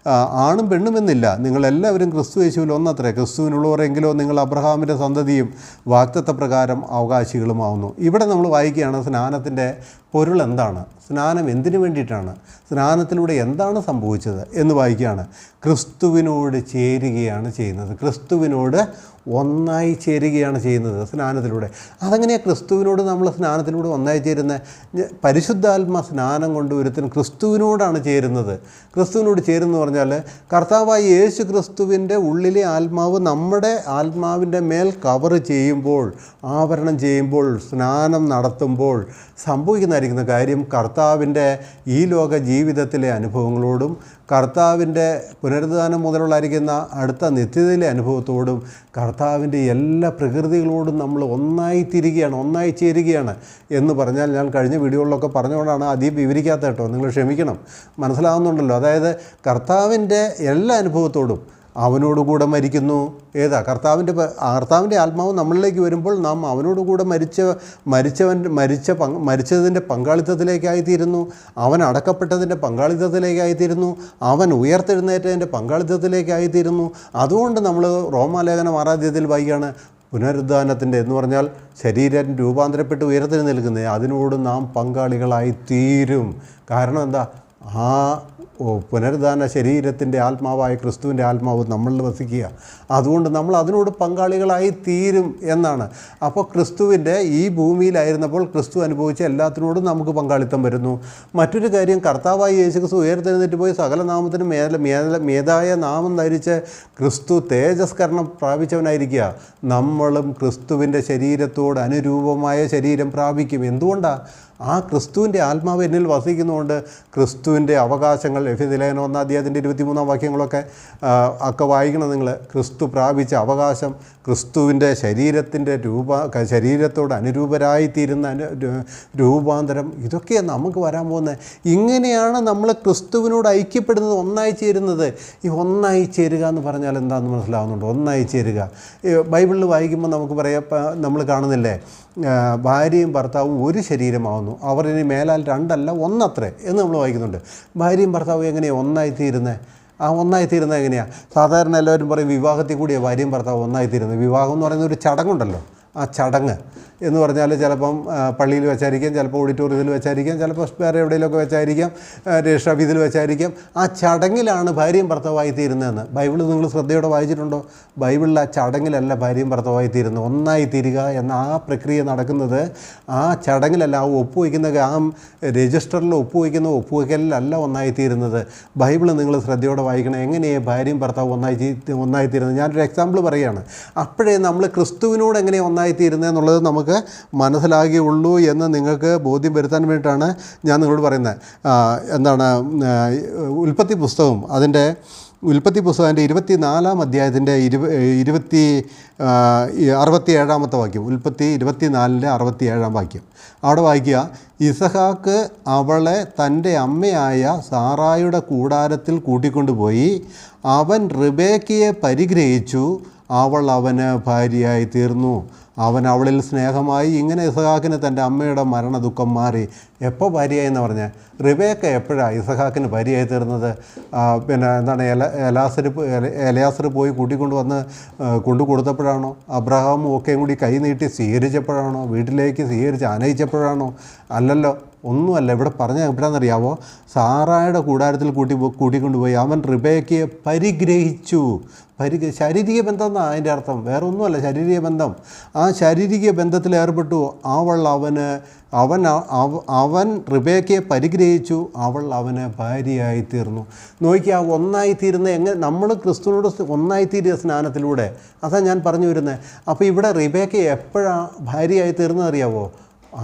Speaker 1: ആണും പെണ്ണും എന്നില്ല. നിങ്ങളെല്ലാവരും ക്രിസ്തു യേശുവിൽ ഒന്നത്രേ. ക്രിസ്തുവിനുള്ളവരെങ്കിലോ നിങ്ങൾ അബ്രഹാമിൻ്റെ സന്തതിയും വാഗ്ദത്തപ്രകാരം അവകാശികളുമാവുന്നു. ഇവിടെ നമ്മൾ വായിക്കുകയാണ് സ്നാനത്തിൻ്റെ പൊരുൾ എന്താണ്, സ്നാനം എന്തിനു വേണ്ടിയിട്ടാണ്, സ്നാനത്തിലൂടെ എന്താണ് സംഭവിച്ചത് എന്ന് വായിക്കുകയാണ്. ക്രിസ്തുവിനോട് ചേരുകയാണ് ചെയ്യുന്നത്. ക്രിസ്തുവിനോട് ഒന്നായി ചേരുകയാണ് ചെയ്യുന്നത് സ്നാനത്തിലൂടെ. അതെങ്ങനെയാണ് ക്രിസ്തുവിനോട് നമ്മൾ സ്നാനത്തിലൂടെ ഒന്നായി ചേരുന്നത്? പരിശുദ്ധാത്മ സ്നാനം കൊണ്ട് ഒരുത്തൻ ക്രിസ്തുവിനോടാണ് ചേരുന്നത്. ക്രിസ്തുവിനോട് ചേരുന്നു പറഞ്ഞാൽ കർത്താവായ യേശു ക്രിസ്തുവിൻ്റെ ഉള്ളിലെ ആത്മാവ് നമ്മുടെ ആത്മാവിൻ്റെ മേൽ കവർ ചെയ്യുമ്പോൾ, ആവരണം ചെയ്യുമ്പോൾ, സ്നാനം നടത്തുമ്പോൾ സംഭവിക്കുന്നതായിരിക്കുന്ന കാര്യം കർത്താവിൻ്റെ ഈ ലോക ജീവിതത്തിലെ അനുഭവങ്ങളോടും കർത്താവിൻ്റെ പുനരുദ്ധാനം മുതലുള്ളായിരിക്കുന്ന അടുത്ത നിത്യതയിലെ അനുഭവത്തോടും കർത്താവിൻ്റെ എല്ലാ പ്രകൃതികളോടും നമ്മൾ ഒന്നായി ചേരുകയാണ് എന്ന് പറഞ്ഞാൽ, ഞാൻ കഴിഞ്ഞ വീഡിയോകളിലൊക്കെ പറഞ്ഞുകൊണ്ടാണ് അധികം വിവരിക്കാത്ത കേട്ടോ, നിങ്ങൾ ക്ഷമിക്കണം, മനസ്സിലാവുന്നുണ്ടല്ലോ. അതായത് കർത്താവിൻ്റെ എല്ലാ അനുഭവത്തോടും അവനോടുകൂടെ മരിക്കുന്നു. കർത്താവിൻ്റെ ആത്മാവ് നമ്മളിലേക്ക് വരുമ്പോൾ നാം അവനോടുകൂടെ മരിച്ചതിൻ്റെ പങ്കാളിത്തത്തിലേക്കായിത്തീരുന്നു. അവൻ അടക്കപ്പെട്ടതിൻ്റെ പങ്കാളിത്തത്തിലേക്കായിത്തീരുന്നു. അവൻ ഉയർത്തെഴുന്നേറ്റതിൻ്റെ പങ്കാളിത്തത്തിലേക്കായിത്തീരുന്നു. അതുകൊണ്ട് നമ്മൾ റോമാലേഖനം 6 അധ്യായത്തിൽ വായിക്കുകയാണ്, പുനരുദ്ധാനത്തിൻ്റെ എന്ന് പറഞ്ഞാൽ ശരീരം രൂപാന്തരപ്പെട്ട് ഉയർത്തെഴുന്നേൽക്കുന്നത്, അതിനോട് നാം പങ്കാളികളായി തീരും. കാരണം എന്താ? ആ പുനരുദ്ധാന ശരീരത്തിൻ്റെ ആത്മാവായ ക്രിസ്തുവിൻ്റെ ആത്മാവ് നമ്മളിൽ വസിക്കുക. അതുകൊണ്ട് നമ്മൾ അതിനോട് പങ്കാളികളായി തീരും എന്നാണ്. അപ്പോൾ ക്രിസ്തുവിൻ്റെ ഈ ഭൂമിയിലായിരുന്നപ്പോൾ ക്രിസ്തു അനുഭവിച്ച എല്ലാത്തിനോടും നമുക്ക് പങ്കാളിത്തം വരുന്നു. മറ്റൊരു കാര്യം, കർത്താവായി യേശുക്രിസ്തു ഉയർത്തെഴുന്നേറ്റ് പോയി സകല നാമത്തിനും മേതായ നാമം ധരിച്ച് ക്രിസ്തു തേജസ്കരണം പ്രാപിച്ചവനായിരിക്കുക. നമ്മളും ക്രിസ്തുവിൻ്റെ ശരീരത്തോട് അനുരൂപമായ ശരീരം പ്രാപിക്കും. എന്തുകൊണ്ടാണ്? ആ ക്രിസ്തുവിൻ്റെ ആത്മാവ് എന്നിൽ വസിക്കുന്നതുകൊണ്ട് ക്രിസ്തുവിൻ്റെ അവകാശങ്ങൾ, എഫെസ്യർ 1 അധ്യായത്തിൻ്റെ 23-ാം വാക്യങ്ങളൊക്കെ വായിക്കണം നിങ്ങൾ. ക്രിസ്തു പ്രാപിച്ച അവകാശം, ക്രിസ്തുവിൻ്റെ ശരീരത്തോട് അനുരൂപരായിത്തീരുന്ന രൂപാന്തരം, ഇതൊക്കെയാണ് നമുക്ക് വരാൻ പോകുന്നത്. ഇങ്ങനെയാണ് നമ്മൾ ക്രിസ്തുവിനോട് ഐക്യപ്പെടുന്നത്, ഒന്നായി ചേരുന്നത്. ഈ ഒന്നായി ചേരുക എന്ന് പറഞ്ഞാൽ എന്താണെന്ന് മനസ്സിലാവുന്നുണ്ട്? ഒന്നായി ചേരുക ബൈബിളിൽ വായിക്കുമ്പോൾ നമുക്ക് നമ്മൾ കാണുന്നില്ലേ, ഭാര്യയും ഭർത്താവും ഒരു ശരീരമാവുന്നു, അവർ ഇനി മേലാൽ 2 അല്ല 1 അത്രേ എന്ന് നമ്മൾ വായിക്കുന്നുണ്ട്. ഭാര്യയും ഭർത്താവും എങ്ങനെയാണ് ഒന്നായിത്തീരുന്നത്? ഒന്നായിത്തീരുന്നത് എങ്ങനെയാണ്? സാധാരണ എല്ലാവരും പറയും വിവാഹത്തിൽ കൂടിയാണ് ഭാര്യയും ഭർത്താവും ഒന്നായിത്തീരുന്നത്. വിവാഹം എന്ന് പറയുന്ന ഒരു ചടങ്ങുണ്ടല്ലോ, ആ ചടങ്ങ് എന്ന് പറഞ്ഞാൽ ചിലപ്പം പള്ളിയിൽ വെച്ചായിരിക്കാം, ചിലപ്പോൾ ഓഡിറ്റോറിയത്തിൽ വെച്ചായിരിക്കാം, ചിലപ്പോൾ വേറെ എവിടെയെങ്കിലുമൊക്കെ വെച്ചായിരിക്കാം, രജിസ്ട്രാഫീസിൽ വെച്ചായിരിക്കാം. ആ ചടങ്ങിലാണ് ഭാര്യയും ഭർത്താവായി തീരുന്നതെന്ന് ബൈബിൾ നിങ്ങൾ ശ്രദ്ധയോടെ വായിച്ചിട്ടുണ്ടോ? ബൈബിളിൽ ആ ചടങ്ങിലല്ല ഭാര്യയും ഭർത്താവായി തീരുന്നത്. ഒന്നായി തീരുക എന്ന ആ പ്രക്രിയ നടക്കുന്നത് ആ ചടങ്ങിലല്ല. ആ ഒപ്പുവയ്ക്കുന്ന ആ രജിസ്റ്ററിൽ ഒപ്പുവയ്ക്കലിലല്ല ഒന്നായി തീരുന്നത്. ബൈബിൾ നിങ്ങൾ ശ്രദ്ധയോടെ വായിക്കണം. എങ്ങനെയാണ് ഭാര്യയും ഭർത്താവും ഒന്നായി തീരുന്നത്? ഞാനൊരു എക്സാമ്പിൾ പറയുകയാണ്. അപ്പോഴേ നമ്മൾ ക്രിസ്തുവിനോട് എങ്ങനെയാണ് ഒന്നായി തീരുന്നത് എന്നുള്ളത് നമുക്ക് മനസ്സിലാകുകയുള്ളൂ എന്ന് നിങ്ങൾക്ക് ബോധ്യം വരുത്താൻ വേണ്ടിയിട്ടാണ് ഞാൻ നിങ്ങളോട് പറയുന്നത്. ഉൽപ്പത്തി പുസ്തകം അതിൻ്റെ 24-ാം അധ്യായത്തിൻ്റെ 67-ാമത്തെ വാക്യം. ഉൽപ്പത്തി 24-ന്റെ 67-ാം വാക്യം. അവിടെ വായിക്കുക, ഇസഹാക്ക് അവളെ തൻ്റെ അമ്മയായ സാറായുടെ കൂടാരത്തിൽ കൂട്ടിക്കൊണ്ടുപോയി. അവൻ റിബേക്കയെ പരിഗ്രഹിച്ചു, അവൾ അവന് ഭാര്യയായി തീർന്നു. അവൻ അവളിൽ സ്നേഹമായി. ഇങ്ങനെ ഇസഹാക്കിന് തൻ്റെ അമ്മയുടെ മരണദുഃഖം മാറി. എപ്പോൾ ഭാര്യയായി എന്ന് പറഞ്ഞാൽ റിബേക്ക എപ്പോഴാണ് ഇസഹാക്കിന് ഭാര്യയായി തീർന്നത്? എലയാസർ പോയി കൂട്ടിക്കൊണ്ടുവന്ന് കൊണ്ടു കൊടുത്തപ്പോഴാണോ? അബ്രഹാമും ഒക്കെയും കൂടി കൈ നീട്ടി സ്വീകരിച്ചപ്പോഴാണോ? വീട്ടിലേക്ക് സ്വീകരിച്ച് ആനയിച്ചപ്പോഴാണോ? അല്ലല്ലോ, ഒന്നുമല്ല. ഇവിടെ പറഞ്ഞ എവിടെയാണെന്നറിയാവോ? സാറായുടെ കൂടാരത്തിൽ കൂട്ടിക്കൊണ്ടുപോയി അവൻ റിബേക്കയെ പരിഗ്രഹിച്ചു. ശാരീരിക ബന്ധം എന്നാണ് അതിൻ്റെ അർത്ഥം, വേറെ ഒന്നുമല്ല. ശാരീരിക ബന്ധം. ആ ശാരീരിക ബന്ധത്തിൽ ഏർപ്പെട്ടു. അവൻ റിബേക്കയെ പരിഗ്രഹിച്ചു, അവൾ അവന് ഭാര്യയായി തീർന്നു. നോക്കിയാൽ ഒന്നായിത്തീരുന്ന എങ്ങനെ നമ്മൾ ക്രിസ്തുവിനോട് ഒന്നായിത്തീരുക സ്നാനത്തിലൂടെ. അതാണ് ഞാൻ പറഞ്ഞു വരുന്നത്. അപ്പോൾ ഇവിടെ റിബേക്ക എപ്പോഴാണ് ഭാര്യയായി തീർന്നതറിയാവോ?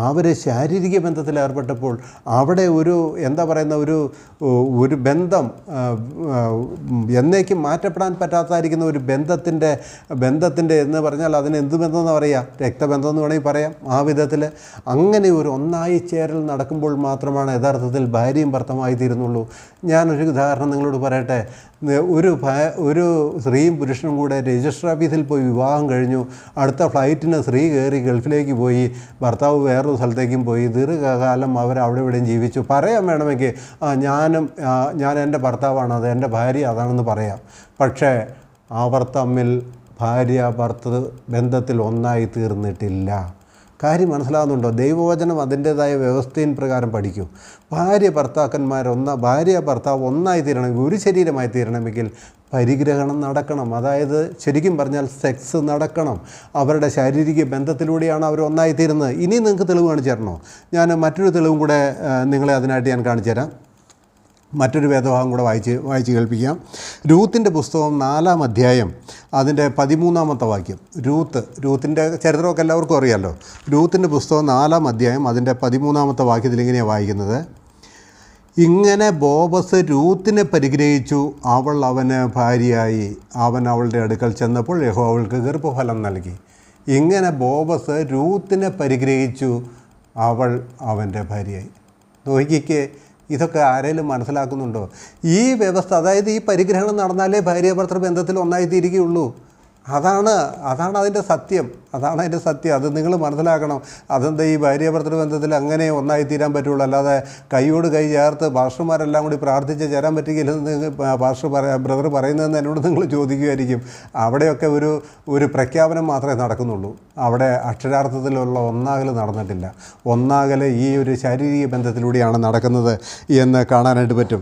Speaker 1: അവർ ശാരീരിക ബന്ധത്തിൽ ഏർപ്പെട്ടപ്പോൾ അവിടെ ഒരു ബന്ധം, എന്നേക്കും മാറ്റപ്പെടാൻ പറ്റാത്തായിരിക്കുന്ന ഒരു ബന്ധത്തിൻ്റെ എന്ന് പറഞ്ഞാൽ അതിന് എന്ത് ബന്ധം എന്ന് പറയാം? രക്തബന്ധം എന്ന് വേണമെങ്കിൽ പറയാം. ആ വിധത്തിൽ അങ്ങനെ ഒരു ഒന്നായി ചേരൽ നടക്കുമ്പോൾ മാത്രമാണ് യഥാർത്ഥത്തിൽ ഭാര്യയും ഭർത്താവുമായി തീരുന്നുള്ളൂ. ഞാനൊരു ഉദാഹരണം നിങ്ങളോട് പറയട്ടെ. ഒരു സ്ത്രീയും പുരുഷനും കൂടെ രജിസ്റ്റർ ഓഫീസിൽ പോയി വിവാഹം കഴിഞ്ഞു. അടുത്ത ഫ്ലൈറ്റിന് സ്ത്രീ കയറി ഗൾഫിലേക്ക് പോയി, ഭർത്താവ് വേറൊരു സ്ഥലത്തേക്കും പോയി. ദീർഘകാലം അവർ അവിടെ ഇവിടെയും ജീവിച്ചു. പറയാൻ വേണമെങ്കിൽ ഞാൻ എൻ്റെ ഭർത്താവാണ്, അത് എൻ്റെ ഭാര്യ അതാണെന്ന് പറയാം. പക്ഷേ അവർ തമ്മിൽ ഭാര്യ ഭർത്തൃ ബന്ധത്തിൽ ഒന്നായി തീർന്നിട്ടില്ല. കാര്യം മനസ്സിലാകുന്നുണ്ടോ? ദൈവവചനം അതിൻ്റേതായ വ്യവസ്ഥയിൻ പ്രകാരം പഠിക്കൂ. ഭാര്യ ഭർത്താവ് ഒന്നായി തീരണമെങ്കിൽ, ഒരു ശരീരമായി തീരണമെങ്കിൽ പരിഗ്രഹണം നടക്കണം. അതായത് ശരിക്കും പറഞ്ഞാൽ സെക്സ് നടക്കണം. അവരുടെ ശാരീരിക ബന്ധത്തിലൂടെയാണ് അവർ ഒന്നായിത്തീരുന്നത്. ഇനി നിങ്ങൾക്ക് തെളിവ് കാണിച്ചു തരണോ? ഞാൻ മറ്റൊരു തെളിവും കൂടെ നിങ്ങളെ അതിനായിട്ട് ഞാൻ കാണിച്ചു തരാം. മറ്റൊരു വേദഭാഗം കൂടെ വായിച്ച് കേൾപ്പിക്കാം. രൂത്തിൻ്റെ പുസ്തകം 4-ാം അധ്യായം അതിൻ്റെ 13-ാമത്തെ വാക്യം. രൂത്തിൻ്റെ ചരിത്രമൊക്കെ എല്ലാവർക്കും അറിയാമല്ലോ. രൂത്തിൻ്റെ പുസ്തകം 4-ാം അധ്യായം അതിൻ്റെ 13-ാമത്തെ വാക്യത്തിൽ ഇങ്ങനെയാണ് വായിക്കുന്നത്: ഇങ്ങനെ ബോവസ് രൂത്തിനെ പരിഗ്രഹിച്ചു, അവൾ അവന് ഭാര്യയായി. അവൻ അവളുടെ അടുക്കൽ ചെന്നപ്പോൾ യഹോവ അവൾക്ക് ഗർഭഫലം നൽകി. ഇങ്ങനെ ബോവസ് രൂത്തിനെ പരിഗ്രഹിച്ചു, അവൾ അവൻ്റെ ഭാര്യയായി. നോക്കിക്കേ, ഇതൊക്കെ ആരെങ്കിലും മനസ്സിലാക്കുന്നുണ്ടോ? ഈ വ്യവസ്ഥ, അതായത് ഈ പരിഗ്രഹണം നടന്നാലേ ഭാര്യ ഭർത്തൃ ബന്ധത്തിൽ ഒന്നായിത്തീരുകയുള്ളൂ. അതാണ് അതിൻ്റെ സത്യം. അത് നിങ്ങൾ മനസ്സിലാക്കണം. അതെന്താ ഈ ഭാര്യ ഭർത്തൃ ബന്ധത്തിൽ അങ്ങനെ ഒന്നായിത്തീരാൻ പറ്റുള്ളൂ, അല്ലാതെ കൈയോട് കൈ ചേർത്ത് പാസ്റ്റർമാരെല്ലാം കൂടി പ്രാർത്ഥിച്ച് ചേരാൻ പറ്റുകയില്ലെന്ന് ബ്രദർ പറയുന്നതെന്ന് എന്നോട് നിങ്ങൾ ചോദിക്കുമായിരിക്കും. അവിടെയൊക്കെ ഒരു പ്രഖ്യാപനം മാത്രമേ നടക്കുന്നുള്ളൂ. അവിടെ അക്ഷരാർത്ഥത്തിലുള്ള ഒന്നാകൽ നടന്നിട്ടില്ല. ഒന്നാകൽ ഈ ഒരു ശാരീരിക ബന്ധത്തിലൂടെയാണ് നടക്കുന്നത് എന്ന് കാണാനായിട്ട് പറ്റും.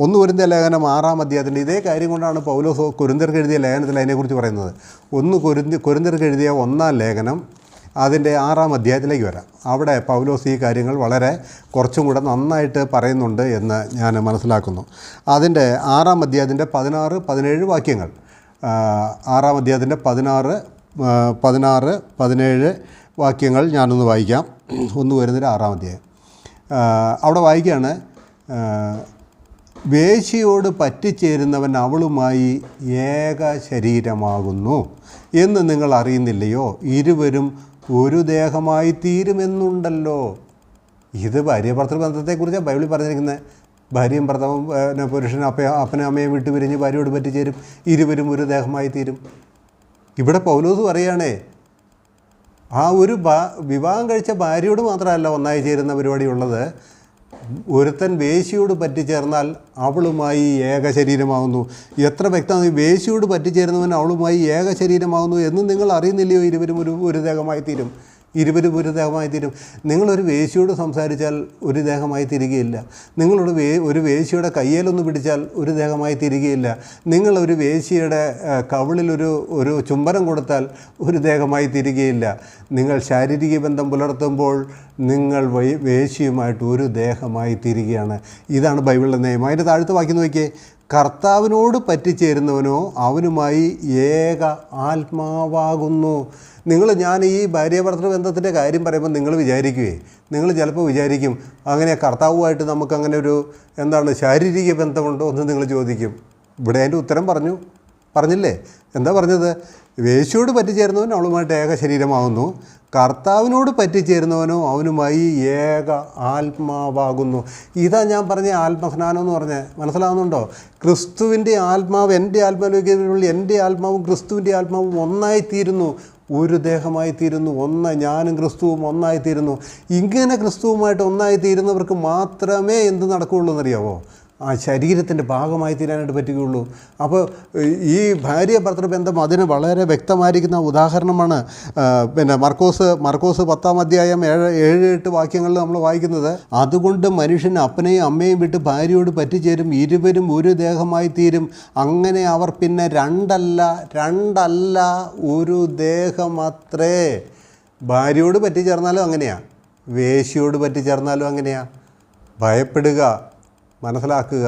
Speaker 1: 1 കൊരിന്ത്യർ ലേഖനം 6-ാം അധ്യായത്തിൻ്റെ ഇതേ കാര്യം കൊണ്ടാണ് പൗലോസ് കൊരിന്ത്യർക്ക് എഴുതിയ ലേഖനത്തിൽ അതിനെക്കുറിച്ച് പറയുന്നത്. 1 കൊരിന്ത്യർക്ക് എഴുതിയ 1-ാം ലേഖനം അതിൻ്റെ 6-ാം അധ്യായത്തിലേക്ക് വരാം. അവിടെ പൗലോസ് ഈ കാര്യങ്ങൾ വളരെ കുറച്ചും കൂടെ നന്നായിട്ട് പറയുന്നുണ്ട് എന്ന് ഞാൻ മനസ്സിലാക്കുന്നു. അതിൻ്റെ 6-ാം അധ്യായത്തിൻ്റെ 16-17 വാക്യങ്ങൾ. 6-ാം അധ്യായത്തിൻ്റെ 16-17 വാക്യങ്ങൾ ഞാനൊന്ന് വായിക്കാം. 1 കൊരിന്ത്യർ 6-ാം അധ്യായം. അവിടെ വായിക്കുകയാണ്: വേശ്യയോട് പറ്റിച്ചേരുന്നവൻ അവളുമായി ഏക ശരീരമാകുന്നു എന്ന് നിങ്ങൾ അറിയുന്നില്ലയോ? ഇരുവരും ഒരു ദേഹമായി തീരുമെന്നുണ്ടല്ലോ. ഇത് ഭാര്യ ഭർത്തൃ ബന്ധത്തെക്കുറിച്ചാണ് ബൈബിളിൽ പറഞ്ഞിരിക്കുന്നത്. ഭാര്യയും ഭർത്താവും പുരുഷനും അപ്പനും അമ്മയും വിട്ടുപിരിഞ്ഞ് ഭാര്യയോട് പറ്റിച്ചേരും, ഇരുവരും ഒരു ദേഹമായി തീരും. ഇവിടെ പൗലോസ് പറയുകയാണേ, ആ ഒരു വിവാഹം കഴിച്ച ഭാര്യയോട് മാത്രമല്ല ഒന്നായി ചേരുന്ന പരിപാടിയുള്ളത്. ഒരുത്തൻ വേശ്യയോട് പറ്റിച്ചേർന്നാൽ അവളുമായി ഏക ശരീരമാകുന്നു. എത്ര വ്യക്തമാണ്! വേശ്യയോട് പറ്റിച്ചേരുന്നവൻ അവളുമായി ഏക ശരീരമാകുന്നു എന്ന് നിങ്ങൾ അറിയുന്നില്ലയോ? ഇരുവരും ഒരു ദേഹമായി തീരും. നിങ്ങളൊരു വേശ്യയോട് സംസാരിച്ചാൽ ഒരു ദേഹമായി തീരുകയില്ല. ഒരു വേശ്യയുടെ കയ്യേലൊന്ന് പിടിച്ചാൽ ഒരു ദേഹമായി തീരുകയില്ല. നിങ്ങളൊരു വേശ്യയുടെ കവിളിൽ ഒരു ചുംബനം കൊടുത്താൽ ഒരു ദേഹമായി തീരുകയില്ല. നിങ്ങൾ ശാരീരിക ബന്ധം പുലർത്തുമ്പോൾ നിങ്ങൾ വേശ്യയുമായിട്ട് ഒരു ദേഹമായി തീരുകയാണ്. ഇതാണ് ബൈബിളിലെ നിയമം. അതിൻ്റെ താഴത്ത് വാക്യം നോക്കിയേ: കർത്താവിനോട് പറ്റിച്ചേരുന്നവനോ അവനുമായി ഏക ആത്മാവാകുന്നു. ഞാൻ ഈ ഭാര്യ ഭർത്തൃ ബന്ധത്തിൻ്റെ കാര്യം പറയുമ്പോൾ നിങ്ങൾ ചിലപ്പോൾ വിചാരിക്കും അങ്ങനെ കർത്താവുമായിട്ട് നമുക്കങ്ങനെ ശാരീരിക ബന്ധമുണ്ടോ എന്ന് നിങ്ങൾ ചോദിക്കും. ഇവിടെ അതിൻ്റെ ഉത്തരം പറഞ്ഞില്ലേ? എന്താ പറഞ്ഞത്? വേശ്യയോട് പറ്റിച്ചേരുന്നവൻ അവളുമായിട്ട് ഏക ശരീരമാകുന്നു, കർത്താവിനോട് പറ്റിച്ചേരുന്നവനോ അവനുമായി ഏക ആത്മാവാകുന്നു. ഇതാ ഞാൻ പറഞ്ഞ ആത്മസ്നാനം എന്ന് പറഞ്ഞത്. മനസ്സിലാകുന്നുണ്ടോ? ക്രിസ്തുവിൻ്റെ ആത്മാവ് എൻ്റെ ആത്മാവിലേക്ക്, എൻ്റെ ആത്മാവും ക്രിസ്തുവിൻ്റെ ആത്മാവും ഒന്നായിത്തീരുന്നു, ഒരു ദേഹമായിത്തീരുന്നു. ഞാനും ക്രിസ്തുവും ഒന്നായിത്തീരുന്നു. ഇങ്ങനെ ക്രിസ്തുവുമായിട്ട് ഒന്നായിത്തീരുന്നവർക്ക് മാത്രമേ എന്ത് നടക്കുകയുള്ളൂ എന്നറിയാമോ? ആ ശരീരത്തിൻ്റെ ഭാഗമായി തീരാനായിട്ട് പറ്റുകയുള്ളൂ. അപ്പോൾ ഈ ഭാര്യ ഭർത്തൃബന്ധം അതിന് വളരെ വ്യക്തമായിരിക്കുന്ന ഉദാഹരണമാണ്. പിന്നെ മർക്കോസ് 10-ാം അധ്യായം 7-8 വാക്യങ്ങളിൽ നമ്മൾ വായിക്കുന്നത്, അതുകൊണ്ട് മനുഷ്യൻ അപ്പനെയും അമ്മയും വിട്ട് ഭാര്യയോട് പറ്റിച്ചേരും, ഇരുവരും ഒരു ദേഹമായി തീരും. അങ്ങനെ അവർ പിന്നെ രണ്ടല്ല ഒരു ദേഹമത്രേ. ഭാര്യയോട് പറ്റിച്ചേർന്നാലും അങ്ങനെയാണ്, വേശ്യയോട് പറ്റിച്ചേർന്നാലും അങ്ങനെയാണ്. ഭയപ്പെടുക, മനസ്സിലാക്കുക.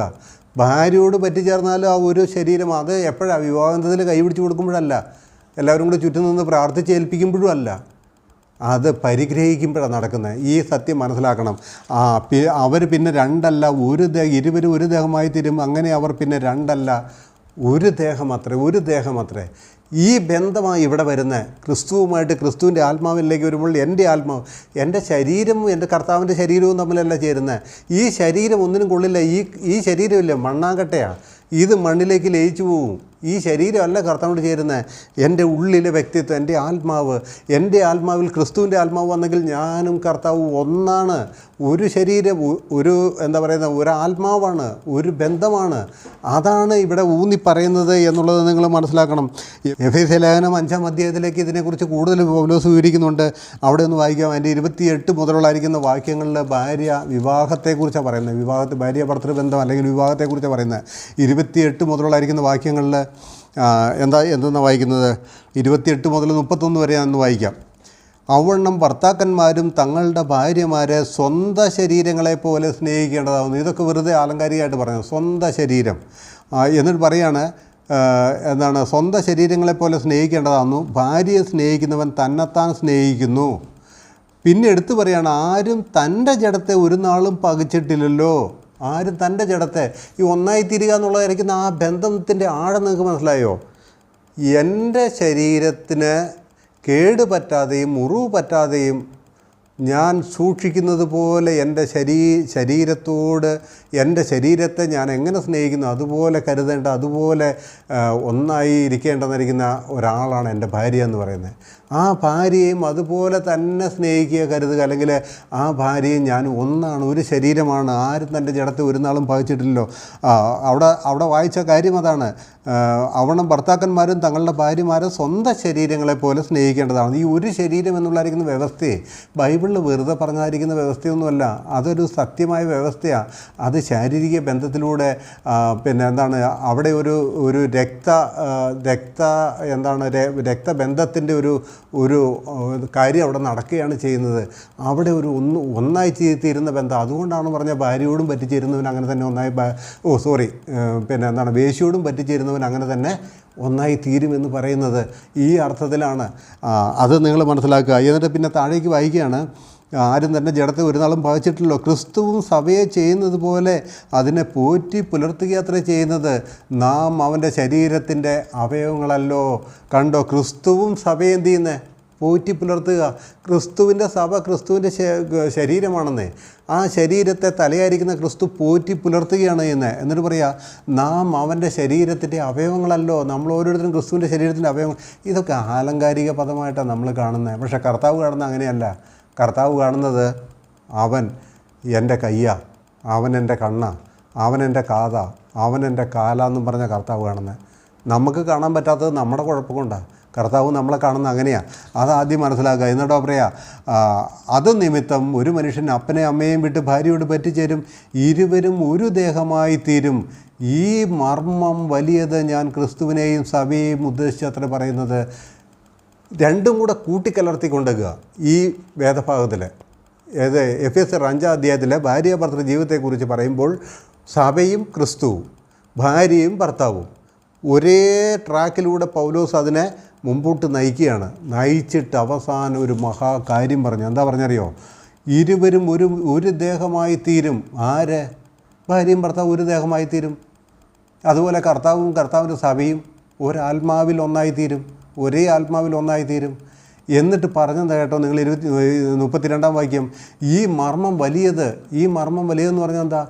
Speaker 1: ഭാര്യയോട് പറ്റിച്ചേർന്നാലും ആ ഒരു ശരീരം, അത് എപ്പോഴാണ്? വിവാഹത്തിൽ കൈപിടിച്ച് കൊടുക്കുമ്പോഴല്ല, എല്ലാവരും കൂടി ചുറ്റും നിന്ന് പ്രാർത്ഥിച്ചേൽപ്പിക്കുമ്പോഴും അല്ല, അത് പരിഗ്രഹിക്കുമ്പോഴാണ് നടക്കുന്നത്. ഈ സത്യം മനസ്സിലാക്കണം. അവർ പിന്നെ രണ്ടല്ല ഇരുവരും ഒരു ദേഹമായി തീരും. അങ്ങനെ അവർ പിന്നെ രണ്ടല്ല ഒരു ദേഹമത്രേ. ഈ ബന്ധമാണ് ഇവിടെ വരുന്നത്. ക്രിസ്തുവുമായിട്ട്, ക്രിസ്തുവിൻ്റെ ആത്മാവിലേക്ക് വരുമ്പോൾ എൻ്റെ ആത്മാവ്, എൻ്റെ ശരീരവും എൻ്റെ കർത്താവിൻ്റെ ശരീരവും തമ്മിലല്ല ചേരുന്നത്. ഈ ശരീരം ഒന്നിനും കൊള്ളില്ല. ഈ ശരീരമില്ല, മണ്ണാങ്കട്ടയാണ്. ഇത് മണ്ണിലേക്ക് ലയിച്ചു പോകും. ഈ ശരീരമല്ല കർത്താവിനോട് ചേരുന്നത്. എൻ്റെ ഉള്ളിലെ വ്യക്തിത്വം, എൻ്റെ ആത്മാവിൽ ക്രിസ്തുവിൻ്റെ ആത്മാവ് വന്നെങ്കിൽ ഞാനും കർത്താവും ഒന്നാണ്. ഒരു ശരീരം, ഒരു ആത്മാവാണ്, ഒരു ബന്ധമാണ്. അതാണ് ഇവിടെ ഊന്നി പറയുന്നത് എന്നുള്ളത് നിങ്ങൾ മനസ്സിലാക്കണം. എഫേസ്യ ലേഖനം 5-ാം അധ്യായത്തിലേക്ക് ഇതിനെക്കുറിച്ച് കൂടുതൽ പൗലോസ് വിവരിക്കുന്നുണ്ട്. അവിടെ ഒന്ന് വായിക്കാം. അതിൻ്റെ 28 മുതലുള്ളായിരിക്കുന്ന വാക്യങ്ങളിൽ വിവാഹത്തെക്കുറിച്ചാണ് പറയുന്നത്. ഭാര്യ ഭർത്തൃബന്ധം അല്ലെങ്കിൽ വിവാഹത്തെക്കുറിച്ചാണ് പറയുന്നത്. 28 മുതലുള്ളായിരിക്കുന്ന വാക്യങ്ങളിൽ എന്തെന്നാണ് വായിക്കുന്നത്? 28 മുതൽ 31 വരെ ഒന്ന് വായിക്കാം. അവണ്ണം ഭർത്താക്കന്മാരും തങ്ങളുടെ ഭാര്യമാരെ സ്വന്തം ശരീരങ്ങളെപ്പോലെ സ്നേഹിക്കേണ്ടതാവുന്നു. ഇതൊക്കെ വെറുതെ ആലങ്കാരികമായിട്ട് പറയുന്നത്. സ്വന്തം ശരീരം എന്നിട്ട് പറയാണ്, സ്വന്തം ശരീരങ്ങളെപ്പോലെ സ്നേഹിക്കേണ്ടതാവുന്നു. ഭാര്യയെ സ്നേഹിക്കുന്നവൻ തന്നെത്താൻ സ്നേഹിക്കുന്നു. പിന്നെ എടുത്തു പറയുകയാണ്, ആരും തൻ്റെ ജഡത്തെ ഒരു നാളും പകച്ചിട്ടില്ലല്ലോ. ആരും തൻ്റെ ജഡത്തെ, ഈ ഒന്നായി തീരുക എന്നുള്ളതായിരിക്കുന്ന ആ ബന്ധത്തിൻ്റെ ആഴം നിങ്ങൾക്ക് മനസ്സിലായോ? എൻ്റെ ശരീരത്തിന് കേടുപറ്റാതെയും മുറിവ് പറ്റാതെയും ഞാൻ സൂക്ഷിക്കുന്നത് പോലെ എൻ്റെ ശരീരത്തോട്, എൻ്റെ ശരീരത്തെ ഞാൻ എങ്ങനെ സ്നേഹിക്കുന്നു അതുപോലെ കരുതേണ്ട, അതുപോലെ ഒന്നായി ഇരിക്കേണ്ടെന്നിരിക്കുന്ന ഒരാളാണ് എൻ്റെ ഭാര്യ എന്ന് പറയുന്നത്. ആ ഭാര്യയും അതുപോലെ തന്നെ സ്നേഹിക്കുക, കരുതുക. അല്ലെങ്കിൽ ആ ഭാര്യയും ഞാനും ഒന്നാണ്, ഒരു ശരീരമാണ്. ആരും തൻ്റെ ജഡത്തെ ഒരു നാളും പകച്ചിട്ടില്ലല്ലോ. അവിടെ വായിച്ച കാര്യം അതാണ്. അവണം ഭർത്താക്കന്മാരും തങ്ങളുടെ ഭാര്യമാരെ സ്വന്തം ശരീരങ്ങളെപ്പോലെ സ്നേഹിക്കേണ്ടതാണ്. ഈ ഒരു ശരീരം എന്നുള്ളതായിരിക്കുന്ന വ്യവസ്ഥയെ ബൈബിളിൽ വെറുതെ പറഞ്ഞായിരിക്കുന്ന വ്യവസ്ഥയൊന്നുമല്ല. അതൊരു സത്യമായ വ്യവസ്ഥയാണ്. അത് ശാരീരിക ബന്ധത്തിലൂടെ അവിടെ ഒരു രക്തബന്ധത്തിൻ്റെ ഒരു കാര്യം അവിടെ നടക്കുകയാണ് ചെയ്യുന്നത്. അവിടെ ഒന്നായി തീരുന്ന ബന്ധം. അതുകൊണ്ടാണ് പറഞ്ഞ ഭാര്യയോടും പറ്റിച്ചേരുന്നവൻ അങ്ങനെ തന്നെ വേശ്യയോടും പറ്റിച്ചേരുന്നവൻ അങ്ങനെ തന്നെ ഒന്നായി തീരുമെന്ന് പറയുന്നത് ഈ അർത്ഥത്തിലാണ്. അത് നിങ്ങൾ മനസ്സിലാക്കുക. എന്നിട്ട് പിന്നെ താഴേക്ക് വായിക്കുകയാണ്, ആരും തന്നെ ജഡത്തെ ഒരു നാളും പകച്ചിട്ടില്ലല്ലോ. ക്രിസ്തുവും സഭയെ ചെയ്യുന്നത് പോലെ അതിനെ പോറ്റി പുലർത്തുകയത്രേ ചെയ്യുന്നത്. നാം അവൻ്റെ ശരീരത്തിൻ്റെ അവയവങ്ങളല്ലോ. കണ്ടോ, ക്രിസ്തുവും സഭയെ എന്ത് ചെയ്യുന്നത്? പോറ്റി പുലർത്തുക. ക്രിസ്തുവിൻ്റെ സഭ ക്രിസ്തുവിൻ്റെ ശരീരമാണെന്നേ. ആ ശരീരത്തെ തലയായിരിക്കുന്ന ക്രിസ്തു പോറ്റി പുലർത്തുകയാണ് ചെയ്യുന്നത്. എന്നിട്ട് പറയുക, നാം അവൻ്റെ ശരീരത്തിൻ്റെ അവയവങ്ങളല്ലോ. നമ്മൾ ഓരോരുത്തരും ക്രിസ്തുവിൻ്റെ ശരീരത്തിൻ്റെ അവയവങ്ങൾ. ഇതൊക്കെ ആലങ്കാരിക പദമായിട്ടാണ് നമ്മൾ കാണുന്നത്. പക്ഷേ കർത്താവ് കാണുന്നത് അങ്ങനെയല്ല. കർത്താവ് കാണുന്നത്, അവൻ എൻ്റെ കയ്യാ, അവൻ എൻ്റെ കണ്ണാ, അവൻ എൻ്റെ കാതാ, അവൻ എൻ്റെ കാലാന്നും പറഞ്ഞ കർത്താവ് കാണുന്നത്. നമുക്ക് കാണാൻ പറ്റാത്തത് നമ്മുടെ കുഴപ്പം കൊണ്ടാണ്. കർത്താവ് നമ്മളെ കാണുന്നത് അങ്ങനെയാണ്. അതാദ്യം മനസ്സിലാക്കുക. എന്നിട്ടോ പറയാ, അത് നിമിത്തം ഒരു മനുഷ്യൻ അപ്പനെയും അമ്മയെയും വിട്ട് ഭാര്യയോട് പറ്റിച്ചേരും, ഇരുവരും ഒരു ദേഹമായി തീരും. ഈ മർമ്മം വലിയത് ഞാൻ ക്രിസ്തുവിനെയും സഭയെയും ഉദ്ദേശിച്ചത്ര പറയുന്നത്. രണ്ടും കൂടെ കൂട്ടിക്കലർത്തിക്കൊണ്ടുവരിക ഈ വേദഭാഗത്തിൽ. എഫേസ്യർ 5-ാം അധ്യായത്തിലെ ഭാര്യ ഭർത്തൃ ജീവിതത്തെക്കുറിച്ച് പറയുമ്പോൾ സഭയും ക്രിസ്തുവും ഭാര്യയും ഭർത്താവും ഒരേ ട്രാക്കിലൂടെ പൗലോസ് അതിനെ മുമ്പോട്ട് നയിക്കുകയാണ്. നയിച്ചിട്ട് അവസാനം ഒരു മഹാകാര്യം പറഞ്ഞു. എന്താ പറഞ്ഞറിയോ? ഇരുവരും ഒരു ദേഹമായി തീരും. ആര്? ഭാര്യയും ഭർത്താവും ഒരു ദേഹമായി തീരും. അതുപോലെ കർത്താവും കർത്താവിൻ്റെ സഭയും ഒരാത്മാവിൽ ഒന്നായി തീരും. ഒരേ ആത്മാവിൽ ഒന്നായി തീരും. എന്നിട്ട് പറഞ്ഞത് കേട്ടോ നിങ്ങൾ 32-ാം വാക്യം, ഈ മർമ്മം വലിയതെന്ന് പറഞ്ഞാൽ എന്താ?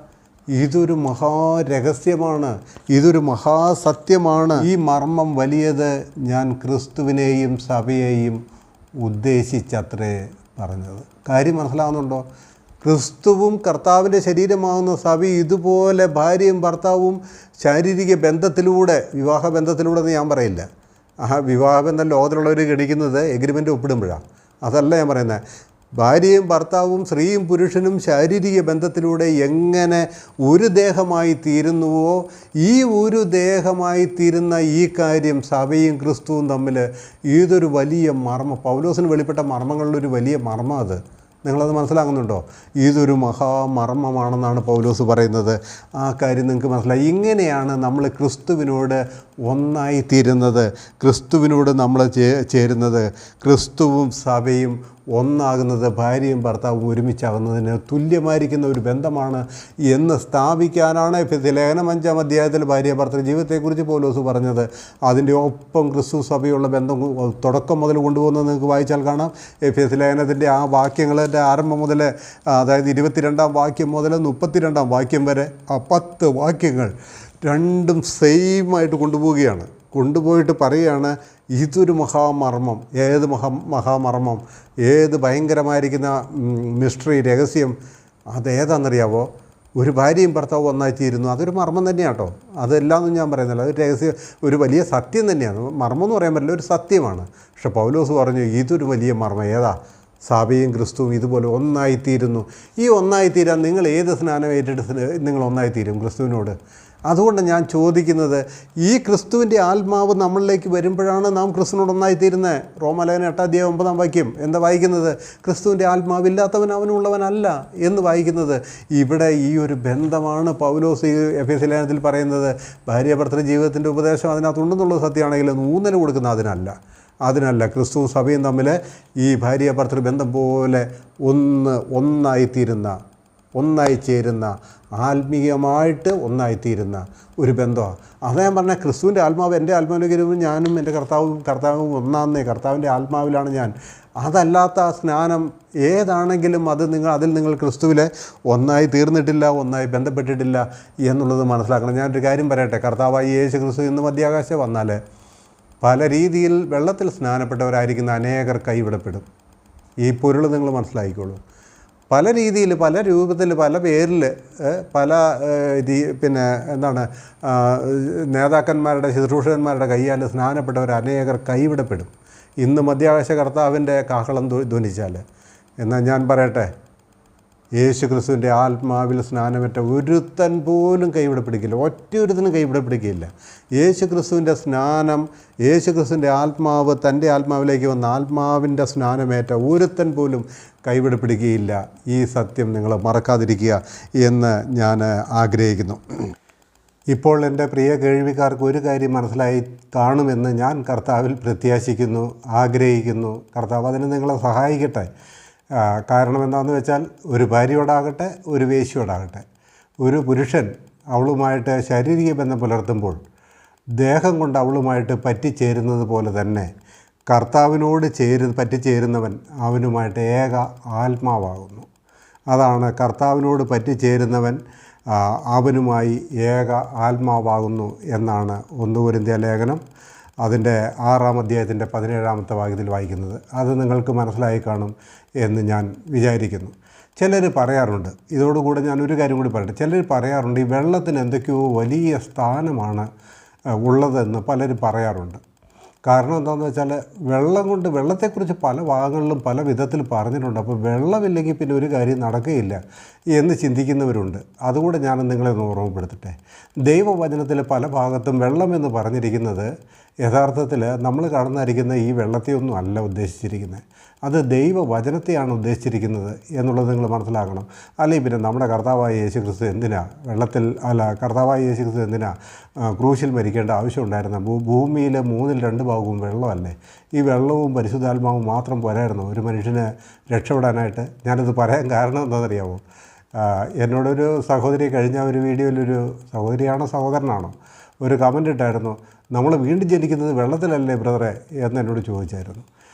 Speaker 1: ഇതൊരു മഹാരഹസ്യമാണ്, ഇതൊരു മഹാസത്യമാണ്. ഈ മർമ്മം വലിയത് ഞാൻ ക്രിസ്തുവിനെയും സഭയെയും ഉദ്ദേശിച്ചത്രേ പറഞ്ഞത്. കാര്യം മനസ്സിലാവുന്നുണ്ടോ? ക്രിസ്തുവും കർത്താവിൻ്റെ ശരീരമാകുന്ന സഭ ഇതുപോലെ ഭാര്യയും ഭർത്താവും ശാരീരിക ബന്ധത്തിലൂടെ, വിവാഹ ബന്ധത്തിലൂടെ എന്ന് ഞാൻ പറയില്ല. വിവാഹബന്ധം ലോകത്തിലുള്ളവർ ഗണിക്കുന്നത് എഗ്രിമെൻ്റ് ഒപ്പിടുമ്പോഴാണ്. അതല്ല ഞാൻ പറയുന്നത്. ഭാര്യയും ഭർത്താവും സ്ത്രീയും പുരുഷനും ശാരീരിക ബന്ധത്തിലൂടെ എങ്ങനെ ഒരു ദേഹമായി തീരുന്നുവോ, ഈ ഒരു ദേഹമായി തീരുന്ന ഈ കാര്യം സഭയും ക്രിസ്തുവും തമ്മിൽ ഇതൊരു വലിയ മർമ്മം, പൗലോസിന് വെളിപ്പെട്ട മർമ്മങ്ങളിലൊരു വലിയ മർമ്മം. അത് നിങ്ങളത് മനസ്സിലാകുന്നുണ്ടോ? ഇതൊരു മഹാമർമ്മമാണെന്നാണ് പൗലോസ് പറയുന്നത്. ആ കാര്യം നിങ്ങൾക്ക് മനസ്സിലായി. ഇങ്ങനെയാണ് നമ്മൾ ക്രിസ്തുവിനോട് ഒന്നായിത്തീരുന്നത്, ക്രിസ്തുവിനോട് നമ്മൾ ചേരുന്നത്. ക്രിസ്തുവും സഭയും ഒന്നാകുന്നത് ഭാര്യയും ഭർത്താവും ഒരുമിച്ചാകുന്നതിന് തുല്യമായിരിക്കുന്ന ഒരു ബന്ധമാണ് എന്ന് സ്ഥാപിക്കാനാണ് ലേഖനം 5-ാം അധ്യായത്തിൽ ഭാര്യ ഭർത്തൃ ജീവിതത്തെക്കുറിച്ച് പൗലോസ് പറഞ്ഞത്. അതിൻ്റെ ഒപ്പം ക്രിസ്തു സഭയുള്ള ബന്ധം തുടക്കം മുതൽ കൊണ്ടുപോകുന്നത് നിങ്ങൾക്ക് വായിച്ചാൽ കാണാം. എഫേസ്യ ലേഖനത്തിൻ്റെ ആ വാക്യങ്ങളുടെ ആരംഭം മുതൽ, അതായത് 22-ാം വാക്യം മുതൽ 32-ാം വാക്യം വരെ ആ 10 വാക്യങ്ങൾ രണ്ടും സെയിമായിട്ട് കൊണ്ടുപോയിട്ട് പറയുകയാണ്, ഇതൊരു മഹാമർമ്മം. ഏത് മഹാമർമ്മം, ഏത് ഭയങ്കരമായിരിക്കുന്ന മിസ്റ്ററി, രഹസ്യം, അതേതാണെന്നറിയാവോ? ഒരു ഭാര്യയും ഭർത്താവും ഒന്നായിത്തീരുന്നു. അതൊരു മർമ്മം തന്നെയാണ് കേട്ടോ. അതെല്ലാമെന്നും ഞാൻ പറയുന്നില്ല. അത് രഹസ്യം, ഒരു വലിയ സത്യം തന്നെയാണ്. മർമ്മം എന്ന് പറയാൻ പറ്റില്ല, ഒരു സത്യമാണ്. പക്ഷെ പൗലോസ് പറഞ്ഞു ഇതൊരു വലിയ മർമ്മം. ഏതാ? സഭയും ക്രിസ്തുവും ഇതുപോലെ ഒന്നായിത്തീരുന്നു. ഈ ഒന്നായിത്തീരാൻ നിങ്ങൾ ഏത് സ്നാനം ഏറ്റെടുത്ത് നിങ്ങൾ ഒന്നായിത്തീരും ക്രിസ്തുവിനോട്? അതുകൊണ്ട് ഞാൻ ചോദിക്കുന്നത്, ഈ ക്രിസ്തുവിൻ്റെ ആത്മാവ് നമ്മളിലേക്ക് വരുമ്പോഴാണ് നാം ക്രിസ്തുവിനോട് ഒന്നായിത്തീരുന്നത്. റോമാലേഖനം 8-ാം അധ്യായം 9-ാം വാക്യം എന്താ വായിക്കുന്നത്? ക്രിസ്തുവിൻ്റെ ആത്മാവില്ലാത്തവൻ അവനുള്ളവനല്ല എന്ന് വായിക്കുന്നത്. ഇവിടെ ഈ ഒരു ബന്ധമാണ് പൗലോസ് എഫേസ്യ ലേഖനത്തിൽ പറയുന്നത്. ഭാര്യ ഭർത്തൃ ജീവിതത്തിൻ്റെ ഉപദേശം അതിനകത്തുണ്ടെന്നുള്ളത് സത്യമാണെങ്കിലും ഊന്നൽ കൊടുക്കുന്ന അതിനല്ല. ക്രിസ്തുവും സഭയും തമ്മിൽ ഈ ഭാര്യ ഭർത്തൃ ബന്ധം പോലെ ഒന്നായി ചേരുന്ന ആത്മീയമായിട്ട് ഒന്നായിത്തീരുന്ന ഒരു ബന്ധമാണ്. അതാ ഞാൻ പറഞ്ഞ, ക്രിസ്തുവിൻ്റെ ആത്മാവ് എൻ്റെ ആത്മാവിലേക്ക് വരുമ്പോൾ ഞാനും എൻ്റെ കർത്താവും ഒന്നാന്നേ. കർത്താവിൻ്റെ ആത്മാവിലാണ് ഞാൻ. അതല്ലാത്ത സ്നാനം ഏതാണെങ്കിലും അതിൽ നിങ്ങൾ ക്രിസ്തുവിൽ ഒന്നായി തീർന്നിട്ടില്ല, ഒന്നായി ബന്ധപ്പെട്ടിട്ടില്ല എന്നുള്ളത് മനസ്സിലാക്കണം. ഞാനൊരു കാര്യം പറയട്ടെ. കർത്താവായി യേശു ക്രിസ്തു ഇന്ന് മധ്യാകാശം വന്നാൽ പല രീതിയിൽ വെള്ളത്തിൽ സ്നാനപ്പെട്ടവരായിരിക്കുന്ന അനേകർ കൈവിടപ്പെടും. ഈ പൊരുൾ നിങ്ങൾ മനസ്സിലാക്കിക്കോളൂ. പല രീതിയിൽ, പല രൂപത്തിൽ, പല പേരിൽ, പല നേതാക്കന്മാരുടെ, ശുശ്രൂഷകന്മാരുടെ കയ്യാൽ സ്നാനപ്പെട്ടവർ അനേകർ കൈവിടപ്പെടും ഇന്ന് മധ്യാകാശ കർത്താവിൻ്റെ കാഹളം ധ്വനിച്ചാൽ. എന്നാൽ ഞാൻ പറയട്ടെ, യേശു ക്രിസ്തുവിൻ്റെ ആത്മാവിൽ സ്നാനമേറ്റ ഒരുത്തൻ പോലും കൈവിടപ്പെടുകയില്ല. ഒറ്റയൊരുത്തനും കൈവിടപ്പെടുകയില്ല. യേശു ക്രിസ്തുവിൻ്റെ സ്നാനം, യേശു ക്രിസ്തുവിൻ്റെ ആത്മാവ് തൻ്റെ ആത്മാവിലേക്ക് വന്ന ആത്മാവിൻ്റെ സ്നാനമേറ്റ ഒരുത്തൻ പോലും കൈവിടപ്പെടുകയില്ല. ഈ സത്യം നിങ്ങൾ മറക്കാതിരിക്കുക എന്ന് ഞാൻ ആഗ്രഹിക്കുന്നു. ഇപ്പോൾ എൻ്റെ പ്രിയ കേൾവിക്കാർക്ക് ഒരു കാര്യം മനസ്സിലായി കാണുമെന്ന് ഞാൻ കർത്താവിൽ പ്രത്യാശിക്കുന്നു, ആഗ്രഹിക്കുന്നു. കർത്താവ് അതിന് നിങ്ങളെ സഹായിക്കട്ടെ. കാരണം എന്താണെന്ന് വെച്ചാൽ, ഒരു ഭാര്യയോടാകട്ടെ, ഒരു വേശ്യയോടാകട്ടെ, ഒരു പുരുഷൻ അവളുമായിട്ട് ശാരീരിക ബന്ധം പുലർത്തുമ്പോൾ ദേഹം കൊണ്ട് അവളുമായിട്ട് പറ്റിച്ചേരുന്നത് പോലെ തന്നെ കർത്താവിനോട് പറ്റിച്ചേരുന്നവൻ അവനുമായിട്ട് ഏക ആത്മാവാകുന്നു. അതാണ്, കർത്താവിനോട് പറ്റിച്ചേരുന്നവൻ അവനുമായി ഏക ആത്മാവാകുന്നു എന്നാണ് 1 കൊരിന്ത്യർ ലേഖനം അതിൻ്റെ 6-ാം അധ്യായത്തിൻ്റെ 17-ാമത്തെ വാക്യത്തിൽ വായിക്കുന്നത്. അത് നിങ്ങൾക്ക് മനസ്സിലായി കാണും എന്ന് ഞാൻ വിചാരിക്കുന്നു. ചിലർ പറയാറുണ്ട്, ഇതോടുകൂടെ ഞാനൊരു കാര്യം കൂടി പറയട്ടെ. ചിലർ പറയാറുണ്ട്, ഈ വെള്ളത്തിന് എന്തൊക്കെയോ വലിയ സ്ഥാനമാണ് ഉള്ളതെന്ന് പലരും പറയാറുണ്ട്. കാരണം എന്താണെന്ന് വെച്ചാൽ, വെള്ളത്തെക്കുറിച്ച് പല ഭാഗങ്ങളിലും പല വിധത്തിൽ പറഞ്ഞിട്ടുണ്ട്. അപ്പോൾ വെള്ളമില്ലെങ്കിൽ പിന്നെ ഒരു കാര്യം നടക്കുകയില്ല എന്ന് ചിന്തിക്കുന്നവരുണ്ട്. അതുകൂടെ ഞാൻ നിങ്ങളെ ഒന്ന് ഓർമ്മപ്പെടുത്തട്ടെ. ദൈവവചനത്തിൽ പല ഭാഗത്തും വെള്ളമെന്ന് പറഞ്ഞിരിക്കുന്നത് യഥാർത്ഥത്തിൽ നമ്മൾ കടന്നിരിക്കുന്ന ഈ വെള്ളത്തെയൊന്നും അല്ല ഉദ്ദേശിച്ചിരിക്കുന്നത്. അത് ദൈവവചനത്തെയാണ് ഉദ്ദേശിച്ചിരിക്കുന്നത് എന്നുള്ളത് നിങ്ങൾ മനസ്സിലാക്കണം. അല്ലെങ്കിൽ പിന്നെ നമ്മുടെ കർത്താവായ യേശു ക്രിസ്തു കർത്താവായ യേശു ക്രിസ്തു എന്തിനാ ക്രൂശിൽ മരിക്കേണ്ട ആവശ്യമുണ്ടായിരുന്നു? ഭൂമിയിലെ 2 ഭാഗവും വെള്ളമല്ലേ? ഈ വെള്ളവും പരിശുദ്ധാത്മാവും മാത്രം പോരായിരുന്നു ഒരു മനുഷ്യന് രക്ഷപ്പെടാനായിട്ട്? ഞാനത് പറയാൻ കാരണം എന്താണെന്നറിയാമോ? എന്നോടൊരു സഹോദരി കഴിഞ്ഞ ഒരു വീഡിയോയിലൊരു സഹോദരിയാണോ സഹോദരനാണോ ഒരു കമൻ്റ് ഇട്ടായിരുന്നു, നമ്മൾ വീണ്ടും ജനിക്കുന്നത് വെള്ളത്തിലല്ലേ ബ്രദറെ എന്ന് എന്നോട് ചോദിച്ചായിരുന്നു.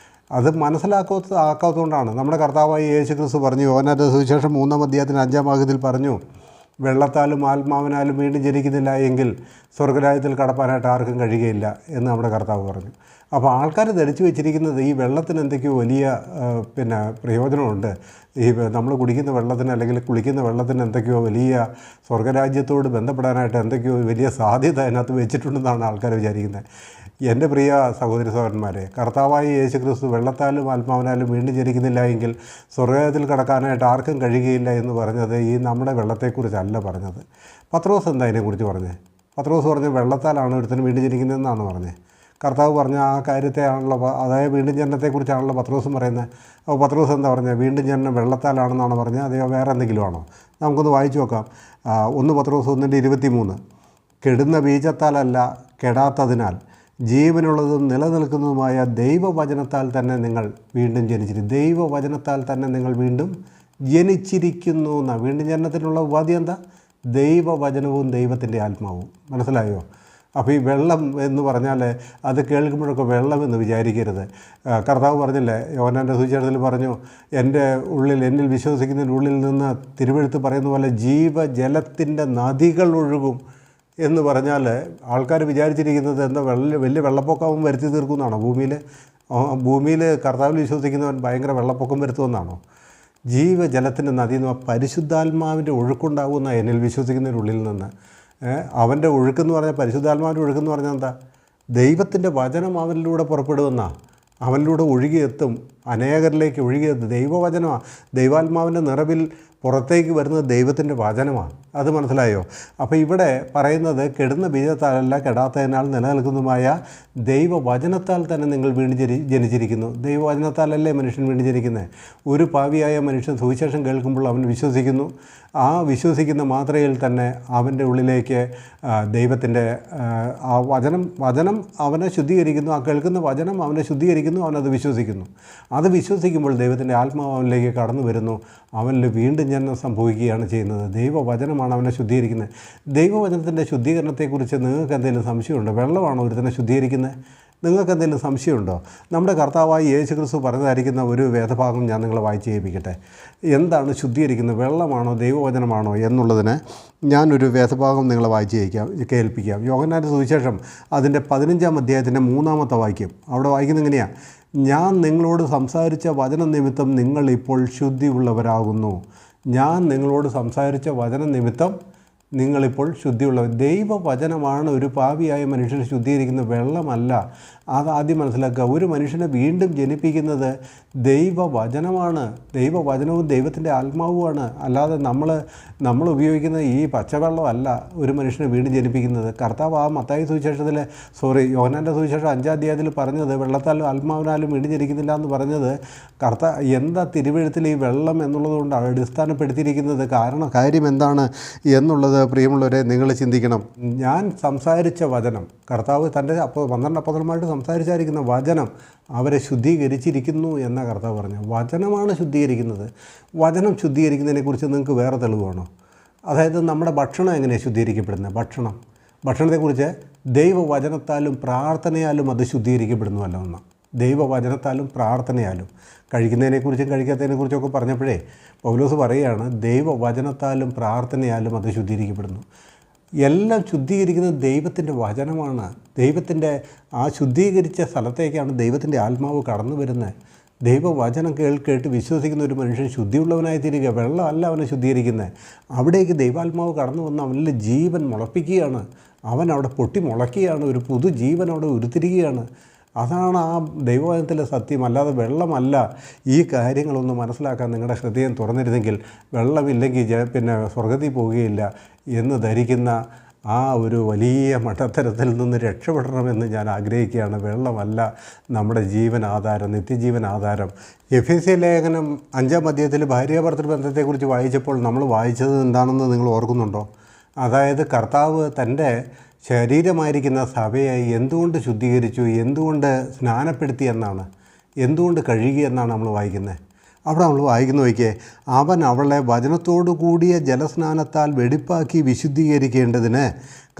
Speaker 1: അത് മനസ്സിലാക്കാത്തതുകൊണ്ടാണ്. നമ്മുടെ കർത്താവായ യേശു ക്രിസ്തു പറഞ്ഞു, യോഹന്നാന്റെ സുവിശേഷം 3-ാം അധ്യായത്തിന് 5-ാം ഭാഗത്തിൽ പറഞ്ഞു, വെള്ളത്താലും ആത്മാവിനാലും വീണ്ടും ജനിക്കുന്നില്ല എങ്കിൽ സ്വർഗ്ഗരാജ്യത്തിൽ കടപ്പാനായിട്ട് ആർക്കും കഴിയുകയില്ല എന്ന് നമ്മുടെ കർത്താവ് പറഞ്ഞു. അപ്പോൾ ആൾക്കാർ ധരിച്ചു വെച്ചിരിക്കുന്നത് ഈ വെള്ളത്തിന് എന്തൊക്കെയോ വലിയ പ്രയോജനമുണ്ട്. ഈ നമ്മൾ കുടിക്കുന്ന വെള്ളത്തിന് അല്ലെങ്കിൽ കുളിക്കുന്ന വെള്ളത്തിന് എന്തൊക്കെയോ വലിയ സ്വർഗ്ഗരാജ്യത്തോട് ബന്ധപ്പെടാനായിട്ട് എന്തൊക്കെയോ വലിയ സാധ്യത അതിനകത്ത് വെച്ചിട്ടുണ്ടെന്നാണ് ആൾക്കാർ വിചാരിക്കുന്നത്. എൻ്റെ പ്രിയ സഹോദരി സഹോദരന്മാരെ, കർത്താവായ യേശുക്രിസ്തു വെള്ളത്താലും ആത്മാവിനാലും വീണ്ടും ജനിക്കുന്നില്ല എങ്കിൽ സ്വർഗ്ഗത്തിൽ കടക്കാനായിട്ട് ആർക്കും കഴിയുകയില്ല എന്ന് പറഞ്ഞത് ഈ നമ്മുടെ വെള്ളത്തെക്കുറിച്ചല്ല പറഞ്ഞത്. പത്രോസ് എന്താ അതിനെക്കുറിച്ച് പറഞ്ഞത്? പത്രോസ് പറഞ്ഞ് വെള്ളത്താലാണ് ഒരുത്തന് വീണ്ടും ജനിക്കുന്നതെന്നാണ് പറഞ്ഞത്. കർത്താവ് പറഞ്ഞ ആ കാര്യത്തെ ആണല്ലോ, അതായത് വീണ്ടും ജനനത്തെക്കുറിച്ചാണല്ലോ പത്രോസും പറയുന്നത്. അപ്പോൾ പത്രോസ് എന്താ പറഞ്ഞത്? വീണ്ടും ജനനം വെള്ളത്താലാണെന്നാണ് പറഞ്ഞത്, അതെയോ വേറെ എന്തെങ്കിലും ആണോ? നമുക്കൊന്ന് വായിച്ചു നോക്കാം. 1 പത്രോസ് 1:23. കെടുന്ന ബീജത്താലല്ല, കെടാത്തതിനാൽ ജീവനുള്ളതും നിലനിൽക്കുന്നതുമായ ദൈവവചനത്താൽ തന്നെ നിങ്ങൾ വീണ്ടും ജനിച്ചിരിക്കുന്നു. ദൈവവചനത്താൽ തന്നെ നിങ്ങൾ വീണ്ടും ജനിച്ചിരിക്കുന്നു എന്നാണ്. വീണ്ടും ജനനത്തിനുള്ള ഉപാധി എന്താ? ദൈവവചനവും ദൈവത്തിൻ്റെ ആത്മാവും. മനസ്സിലായോ? അപ്പോൾ ഈ വെള്ളം എന്ന് പറഞ്ഞാൽ അത് കേൾക്കുമ്പോഴൊക്കെ വെള്ളമെന്ന് വിചാരിക്കരുത്. കർത്താവ് പറഞ്ഞില്ലേ, യോഹന്നാൻ്റെ സുവിശേഷത്തിൽ പറഞ്ഞു, എന്നിൽ വിശ്വസിക്കുന്നതിൻ്റെ ഉള്ളിൽ നിന്ന് തിരുവെഴുത്ത് പറയുന്ന പോലെ ജീവജലത്തിൻ്റെ നദികൾ ഒഴുകും എന്ന് പറഞ്ഞാൽ ആൾക്കാർ വിചാരിച്ചിരിക്കുന്നത് എന്താ, വലിയ വെള്ളപ്പൊക്കം വരുത്തി തീർക്കുമെന്നാണോ? ഭൂമിയിൽ കർത്താവിൽ വിശ്വസിക്കുന്നവൻ ഭയങ്കര വെള്ളപ്പൊക്കം വരുത്തുമെന്നാണോ? ജീവജലത്തിൻ്റെ നദി എന്ന് പരിശുദ്ധാത്മാവിൻ്റെ ഒഴുക്കുണ്ടാകുന്ന എന്നിൽ വിശ്വസിക്കുന്നതിനുള്ളിൽ നിന്ന്. അവൻ്റെ ഒഴുക്കെന്ന് പറഞ്ഞാൽ, പരിശുദ്ധാത്മാവിൻ്റെ ഒഴുക്കെന്ന് പറഞ്ഞാൽ എന്താ? ദൈവത്തിൻ്റെ വചനം അവനിലൂടെ പുറപ്പെടുമെന്നാണ്. അവനിലൂടെ ഒഴുകിയെത്തും, അനേകരിലേക്ക് ഒഴുകിയെത്തും. ദൈവവചനമാണ്. ദൈവാത്മാവിൻ്റെ നിറവിൽ പുറത്തേക്ക് വരുന്നത് ദൈവത്തിൻ്റെ വചനമാണ്. അത് മനസ്സിലായോ? അപ്പോൾ ഇവിടെ പറയുന്നത് കെടുന്ന ബീജത്താലല്ല, കെടാത്തതിനാൽ നിലനിൽക്കുന്നതുമായ ദൈവവചനത്താൽ തന്നെ നിങ്ങൾ വീണ്ടും ജനിച്ചിരിക്കുന്നു. ദൈവവചനത്താലല്ലേ മനുഷ്യൻ വീണ്ടും ജനിക്കുന്നത്? ഒരു പാപിയായ മനുഷ്യൻ സുവിശേഷം കേൾക്കുമ്പോൾ അവൻ വിശ്വസിക്കുന്നു. ആ വിശ്വസിക്കുന്ന മാത്രയിൽ തന്നെ അവൻ്റെ ഉള്ളിലേക്ക് ദൈവത്തിൻ്റെ ആ വചനം അവനെ ശുദ്ധീകരിക്കുന്നു. ആ കേൾക്കുന്ന വചനം അവനെ ശുദ്ധീകരിക്കുന്നു. അവനത് വിശ്വസിക്കുന്നു. അത് വിശ്വസിക്കുമ്പോൾ ദൈവത്തിൻ്റെ ആത്മാവ് അവനിലേക്ക് കടന്നു വരുന്നു. അവനിൽ വീണ്ടും ജനനം സംഭവിക്കുകയാണ് ചെയ്യുന്നത്. ദൈവവചനമാണ് അവനെ ശുദ്ധീകരിക്കുന്നത്. ദൈവവചനത്തിൻ്റെ ശുദ്ധീകരണത്തെക്കുറിച്ച് നിങ്ങൾക്ക് എന്തെങ്കിലും സംശയമുണ്ടോ? വെള്ളമാണോ ഒരുത്തനെ ശുദ്ധീകരിക്കുന്നത്? നിങ്ങൾക്ക് എന്തെങ്കിലും സംശയമുണ്ടോ? നമ്മുടെ കർത്താവായി യേശുക്രിസ്തു പറഞ്ഞതായിരിക്കുന്ന ഒരു വേദഭാഗം ഞാൻ നിങ്ങളെ വായിച്ച് കേൾപ്പിക്കട്ടെ. എന്താണ് ശുദ്ധീകരിക്കുന്നത്? വെള്ളമാണോ ദൈവവചനമാണോ എന്നുള്ളതിന് ഞാനൊരു വേദഭാഗം നിങ്ങളെ വായിച്ച് കേൾപ്പിക്കാം. യോഹന്നാൻ്റെ സുവിശേഷം അതിൻ്റെ 15-ാം അധ്യായത്തിൻ്റെ 3-ാമത്തെ വാക്യം. അവിടെ വായിക്കുന്നത് എങ്ങനെയാണ്? ഞാൻ നിങ്ങളോട് സംസാരിച്ച വചന നിമിത്തം നിങ്ങൾ ഇപ്പോൾ ശുദ്ധിയുള്ളവരാകുന്നു. ഞാൻ നിങ്ങളോട് സംസാരിച്ച വചന നിമിത്തം നിങ്ങളിപ്പോൾ ശുദ്ധിയുള്ളവർ. ദൈവവചനമാണ് ഒരു പാപിയായ മനുഷ്യനെ ശുദ്ധീകരിക്കുന്ന, വെള്ളമല്ല. അതാദ്യം മനസ്സിലാക്കുക. ഒരു മനുഷ്യനെ വീണ്ടും ജനിപ്പിക്കുന്നത് ദൈവവചനമാണ്. ദൈവവചനവും ദൈവത്തിൻ്റെ ആത്മാവുമാണ്. അല്ലാതെ നമ്മൾ ഉപയോഗിക്കുന്ന ഈ പച്ചവെള്ളമല്ല ഒരു മനുഷ്യനെ വീണ്ടും ജനിപ്പിക്കുന്നത്. കർത്താവ് ആ മത്തായി യോഹന്നാൻ്റെ സുവിശേഷം 5-ാം അധ്യായത്തിൽ പറഞ്ഞത് വെള്ളത്താലും ആത്മാവിനാലും വീണ്ടും ജനിക്കുന്നില്ല എന്ന് പറഞ്ഞത് എന്താ തിരുവെഴുത്തിൽ ഈ വെള്ളം എന്നുള്ളതുകൊണ്ട് അടിസ്ഥാനപ്പെടുത്തിയിരിക്കുന്നത്? കാര്യം എന്താണ് എന്നുള്ളത് പ്രിയമുള്ളവരെ നിങ്ങൾ ചിന്തിക്കണം. ഞാൻ സംസാരിച്ച വചനം, കർത്താവ് തൻ്റെ 12 അപ്പോസ്തലന്മാരോട് സംസാരിച്ചായിരിക്കുന്ന വചനം അവരെ ശുദ്ധീകരിച്ചിരിക്കുന്നു എന്ന കർത്താവ് പറഞ്ഞു. വചനമാണ് ശുദ്ധീകരിക്കുന്നത്. വചനം ശുദ്ധീകരിക്കുന്നതിനെക്കുറിച്ച് നിങ്ങൾക്ക് വേറെ തെളിവാണോ? അതായത് നമ്മുടെ ഭക്ഷണം എങ്ങനെയാണ് ശുദ്ധീകരിക്കപ്പെടുന്നത്? ഭക്ഷണത്തെക്കുറിച്ച് ദൈവവചനത്താലും പ്രാർത്ഥനയാലും അത് ശുദ്ധീകരിക്കപ്പെടുന്നുവല്ലോ എന്ന്. ദൈവവചനത്താലും പ്രാർത്ഥനയാലും. കഴിക്കുന്നതിനെക്കുറിച്ചും കഴിക്കാത്തതിനെക്കുറിച്ചൊക്കെ പറഞ്ഞപ്പോഴേ പൗലോസ് പറയുകയാണ്, ദൈവവചനത്താലും പ്രാർത്ഥനയാലും അത് ശുദ്ധീകരിക്കപ്പെടുന്നു. എല്ലാം ശുദ്ധീകരിക്കുന്നത് ദൈവത്തിൻ്റെ വചനമാണ്. ദൈവത്തിൻ്റെ ആ ശുദ്ധീകരിച്ച സ്ഥലത്തേക്കാണ് ദൈവത്തിൻ്റെ ആത്മാവ് കടന്നു വരുന്നത്. ദൈവവചനം കേട്ട് വിശ്വസിക്കുന്ന ഒരു മനുഷ്യൻ ശുദ്ധിയുള്ളവനായി തീരുക. വെള്ളമല്ല അവനെ ശുദ്ധീകരിക്കുന്നത്. അവിടേക്ക് ദൈവാത്മാവ് കടന്നു വന്ന് അവനിൽ ജീവൻ മുളപ്പിക്കുകയാണ്. അവൻ അവിടെ പൊട്ടി മുളയ്ക്കുകയാണ്. ഒരു പുതുജീവൻ അവിടെ ഉരുത്തിരിക്കുകയാണ്. അതാണ് ആ ദൈവവചനത്തിലെ സത്യം. അല്ലാതെ വെള്ളമല്ല. ഈ കാര്യങ്ങളൊന്ന് മനസ്സിലാക്കാൻ നിങ്ങളുടെ ഹൃദയം തുറന്നിരുന്നെങ്കിൽ വെള്ളമില്ലെങ്കിൽ സ്വർഗ്ഗത്തിൽ പോവുകയില്ല എന്ന് ധരിക്കുന്ന ആ ഒരു വലിയ മഠത്തരത്തിൽ നിന്ന് രക്ഷപ്പെടണമെന്ന് ഞാൻ ആഗ്രഹിക്കുകയാണ്. വെള്ളമല്ല നമ്മുടെ ജീവനാധാരം, നിത്യജീവൻ ആധാരം. എഫേസ്യ ലേഖനം 5-ാം അധ്യായത്തിൽ ഭാര്യാഭർത്തൃ ബന്ധത്തെക്കുറിച്ച് വായിച്ചപ്പോൾ നമ്മൾ വായിച്ചത് എന്താണെന്ന് നിങ്ങൾ ഓർക്കുന്നുണ്ടോ? അതായത് കർത്താവ് തൻ്റെ ശരീരമായിരിക്കുന്ന സഭയെ എന്തുകൊണ്ട് ശുദ്ധീകരിച്ചു, എന്തുകൊണ്ട് സ്നാനപ്പെടുത്തി എന്നാണ്, എന്തുകൊണ്ട് കഴുകി എന്നാണ് നമ്മൾ വായിക്കുന്നത്. അവിടെ നമ്മൾ വായിക്കുന്ന നോക്കിയേ, അവൻ അവളെ വചനത്തോടു കൂടിയ ജലസ്നാനത്താൽ വെടിപ്പാക്കി വിശുദ്ധീകരിക്കേണ്ടതിന്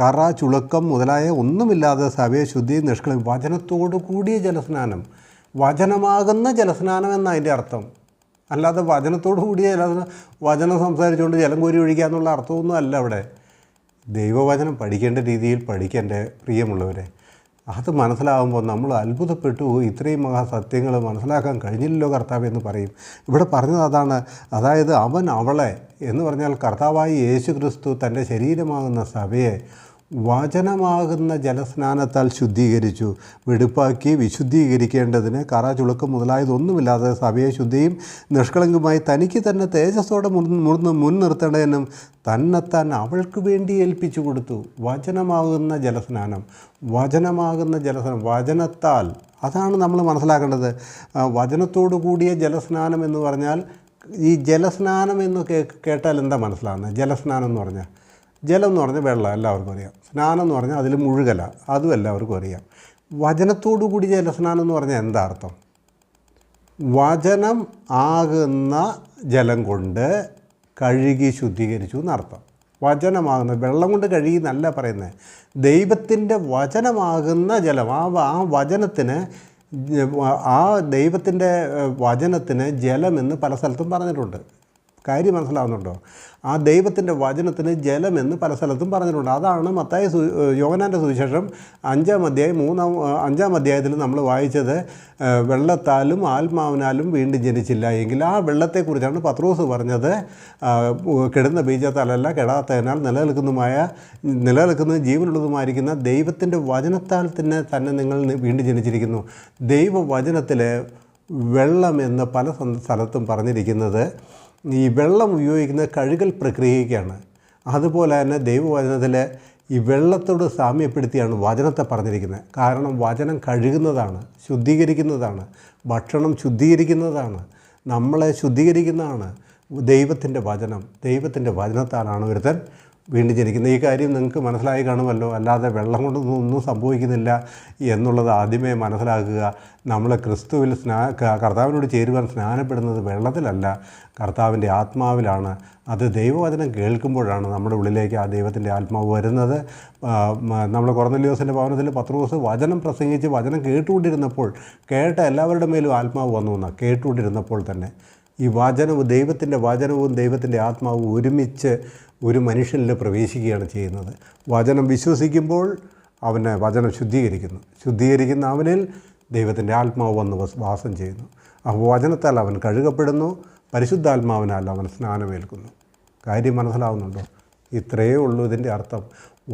Speaker 1: കറ, ചുളുക്കം മുതലായ ഒന്നുമില്ലാതെ സഭയെ നിഷ്കളയും. വചനത്തോടു കൂടിയ ജലസ്നാനം, വചനമാകുന്ന ജലസ്നാനം എന്നതിൻ്റെ അർത്ഥം. അല്ലാതെ വചനത്തോടു കൂടിയ വചനം സംസാരിച്ചുകൊണ്ട് ജലം കോരി ഒഴിക്കുക എന്നുള്ള അർത്ഥമൊന്നും അല്ല അവിടെ. ദൈവവചനം പഠിക്കേണ്ട രീതിയിൽ പഠിക്കേണ്ട പ്രിയമുള്ളവരെ. അത് മനസ്സിലാകുമ്പോൾ നമ്മൾ അത്ഭുതപ്പെട്ടു, ഇത്രയും മഹാസത്യങ്ങൾ മനസ്സിലാക്കാൻ കഴിഞ്ഞില്ലല്ലോ കർത്താവ് എന്ന് പറയും. ഇവിടെ പറഞ്ഞത് അതാണ്. അതായത് അവൻ അവളെ എന്ന് പറഞ്ഞാൽ കർത്താവായ യേശു ക്രിസ്തു തൻ്റെ ശരീരമാകുന്ന സഭയെ വചനമാകുന്ന ജലസ്നാനത്താൽ ശുദ്ധീകരിച്ചു, വെടുപ്പാക്കി വിശുദ്ധീകരിക്കേണ്ടതിന് കറ, ചുളുക്കം മുതലായതൊന്നുമില്ലാതെ സഭയെ ശുദ്ധിയും നിഷ്കളങ്കമായി തനിക്ക് തന്നെ തേജസ്സോടെ മുൻനിർത്തേണ്ടതിനും തന്നെത്താൻ അവൾക്ക് വേണ്ടി ഏൽപ്പിച്ചു കൊടുത്തു. വചനമാകുന്ന ജലസ്നാനം, വചനമാകുന്ന ജലസ്നാനം, വചനത്താൽ. അതാണ് നമ്മൾ മനസ്സിലാക്കേണ്ടത്. വചനത്തോടു കൂടിയ ജലസ്നാനം എന്ന് പറഞ്ഞാൽ, ഈ ജലസ്നാനം എന്ന് കേട്ടാൽ എന്താ മനസ്സിലാകുന്നത്? ജലസ്നാനം എന്ന് പറഞ്ഞാൽ, ജലം എന്ന് പറഞ്ഞാൽ വെള്ളം, എല്ലാവർക്കും അറിയാം. സ്നാനം എന്ന് പറഞ്ഞാൽ അതിൽ മുഴുകല, അതും എല്ലാവർക്കും അറിയാം. വചനത്തോടു കൂടി ജലസ്നാനം എന്ന് പറഞ്ഞാൽ എന്താ അർത്ഥം? വചനം ആകുന്ന ജലം കൊണ്ട് കഴുകി ശുദ്ധീകരിച്ചു എന്നർത്ഥം. വചനമാകുന്ന വെള്ളം കൊണ്ട് കഴുകി എന്നല്ല പറയുന്നത്. ദൈവത്തിൻ്റെ വചനമാകുന്ന ജലം, ആ വചനത്തിന്, ആ ദൈവത്തിൻ്റെ വചനത്തിന് ജലമെന്ന് പല സ്ഥലത്തും പറഞ്ഞിട്ടുണ്ട്. കാര്യം മനസ്സിലാവുന്നുണ്ടോ? ആ ദൈവത്തിൻ്റെ വചനത്തിന് ജലമെന്ന് പല സ്ഥലത്തും പറഞ്ഞിട്ടുണ്ട്. അതാണ് യോഹന്നാൻ്റെ സുവിശേഷം 5-ാം അധ്യായത്തിൽ നമ്മൾ വായിച്ചത്. വെള്ളത്താലും ആത്മാവിനാലും വീണ്ടും ജനിച്ചില്ല എങ്കിൽ, ആ വെള്ളത്തെക്കുറിച്ചാണ് പത്രോസ് പറഞ്ഞത്. കെടുന്ന ബീജത്താലല്ല, കെടാത്തതിനാൽ നിലനിൽക്കുന്ന ജീവനുള്ളതുമായിരിക്കുന്ന ദൈവത്തിൻ്റെ വചനത്താൽ തന്നെ നിങ്ങൾ വീണ്ടും ജനിച്ചിരിക്കുന്നു. ദൈവവചനത്തിൽ വെള്ളം എന്ന് പല സ്ഥലത്തും പറഞ്ഞിരിക്കുന്നത് ഈ വെള്ളം ഉപയോഗിക്കുന്ന കഴുകൽ പ്രക്രിയയ്ക്കാണ്. അതുപോലെ തന്നെ ദൈവവചനത്തിൽ ഈ വെള്ളത്തോട് സാമ്യപ്പെടുത്തിയാണ് വചനത്തെ പറഞ്ഞിരിക്കുന്നത്. കാരണം വചനം കഴുകുന്നതാണ്, ശുദ്ധീകരിക്കുന്നതാണ്, ഭക്ഷണം ശുദ്ധീകരിക്കുന്നതാണ്, നമ്മളെ ശുദ്ധീകരിക്കുന്നതാണ് ദൈവത്തിൻ്റെ വചനം. ദൈവത്തിൻ്റെ വചനത്താലാണ് ഒരുത്തൻ വീണ്ടും ജനിക്കുന്നത്. ഈ കാര്യം നിങ്ങൾക്ക് മനസ്സിലായി കാണുമല്ലോ. അല്ലാതെ വെള്ളം കൊണ്ടൊന്നും സംഭവിക്കുന്നില്ല എന്നുള്ളത് ആദ്യമേ മനസ്സിലാക്കുക. നമ്മൾ ക്രിസ്തുവിൽ കർത്താവിനോട് ചേരുവാൻ സ്നാനപ്പെടുന്നത് വെള്ളത്തിലല്ല, കർത്താവിൻ്റെ ആത്മാവിലാണ്. അത് ദൈവവചനം കേൾക്കുമ്പോഴാണ് നമ്മുടെ ഉള്ളിലേക്ക് ആ ദൈവത്തിൻ്റെ ആത്മാവ് വരുന്നത്. നമ്മൾ കൊർന്നല്യോസിൻ്റെ ഭവനത്തിൽ പത്രോസ് വചനം പ്രസംഗിച്ച് വചനം കേട്ടുകൊണ്ടിരുന്നപ്പോൾ, കേട്ട എല്ലാവരുടെ മേലും ആത്മാവ് വന്നു എന്നാണ്. കേട്ടുകൊണ്ടിരുന്നപ്പോൾ തന്നെ ഈ വചനവും ദൈവത്തിൻ്റെ ആത്മാവും ഒരുമിച്ച് ഒരു മനുഷ്യനിൽ പ്രവേശിക്കുകയാണ് ചെയ്യുന്നത്. വചനം വിശ്വസിക്കുമ്പോൾ അവനെ വചനം ശുദ്ധീകരിക്കുന്ന അവനിൽ ദൈവത്തിൻ്റെ ആത്മാവ് വന്ന് വാസം ചെയ്യുന്നു. ആ വചനത്താൽ അവൻ കഴുകപ്പെടുന്നു, പരിശുദ്ധാത്മാവിനാൽ അവൻ സ്നാനമേൽക്കുന്നു. കാര്യം മനസ്സിലാവുന്നുണ്ടോ? ഇത്രയേ ഉള്ളൂ ഇതിൻ്റെ അർത്ഥം.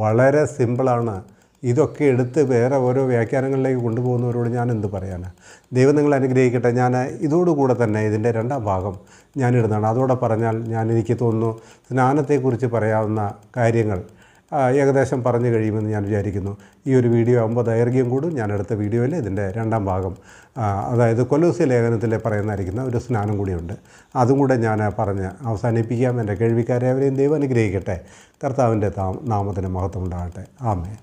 Speaker 1: വളരെ സിമ്പിളാണ്. ഇതൊക്കെ എടുത്ത് വേറെ ഓരോ വ്യാഖ്യാനങ്ങളിലേക്ക് കൊണ്ടുപോകുന്നവരോട് ഞാൻ എന്ത് പറയാനാണ്? ദൈവം നിങ്ങളെ അനുഗ്രഹിക്കട്ടെ. ഞാൻ ഇതോടുകൂടെ തന്നെ ഇതിൻ്റെ 2ാം ഭാഗം ഞാനിടുന്നതാണ്. അതോടെ പറഞ്ഞാൽ എനിക്ക് തോന്നുന്നു സ്നാനത്തെക്കുറിച്ച് പറയാവുന്ന കാര്യങ്ങൾ ഏകദേശം പറഞ്ഞു കഴിയുമെന്ന് ഞാൻ വിചാരിക്കുന്നു. ഈ ഒരു വീഡിയോ ആകുമ്പോൾ ദൈർഘ്യം കൂടും. ഞാൻ അടുത്ത വീഡിയോയിൽ ഇതിൻ്റെ 2ാം ഭാഗം, അതായത് കൊലോസ്യ ലേഖനത്തിൽ പറയുന്നതായിരിക്കുന്ന ഒരു സ്നാനം കൂടിയുണ്ട്. അതും കൂടെ ഞാൻ പറഞ്ഞ് അവസാനിപ്പിക്കാം. എൻ്റെ കേൾവിക്കാരെ അവരെയും ദൈവം അനുഗ്രഹിക്കട്ടെ. കർത്താവിൻ്റെ നാമത്തിന് മഹത്വം ഉണ്ടാകട്ടെ. ആമേൻ.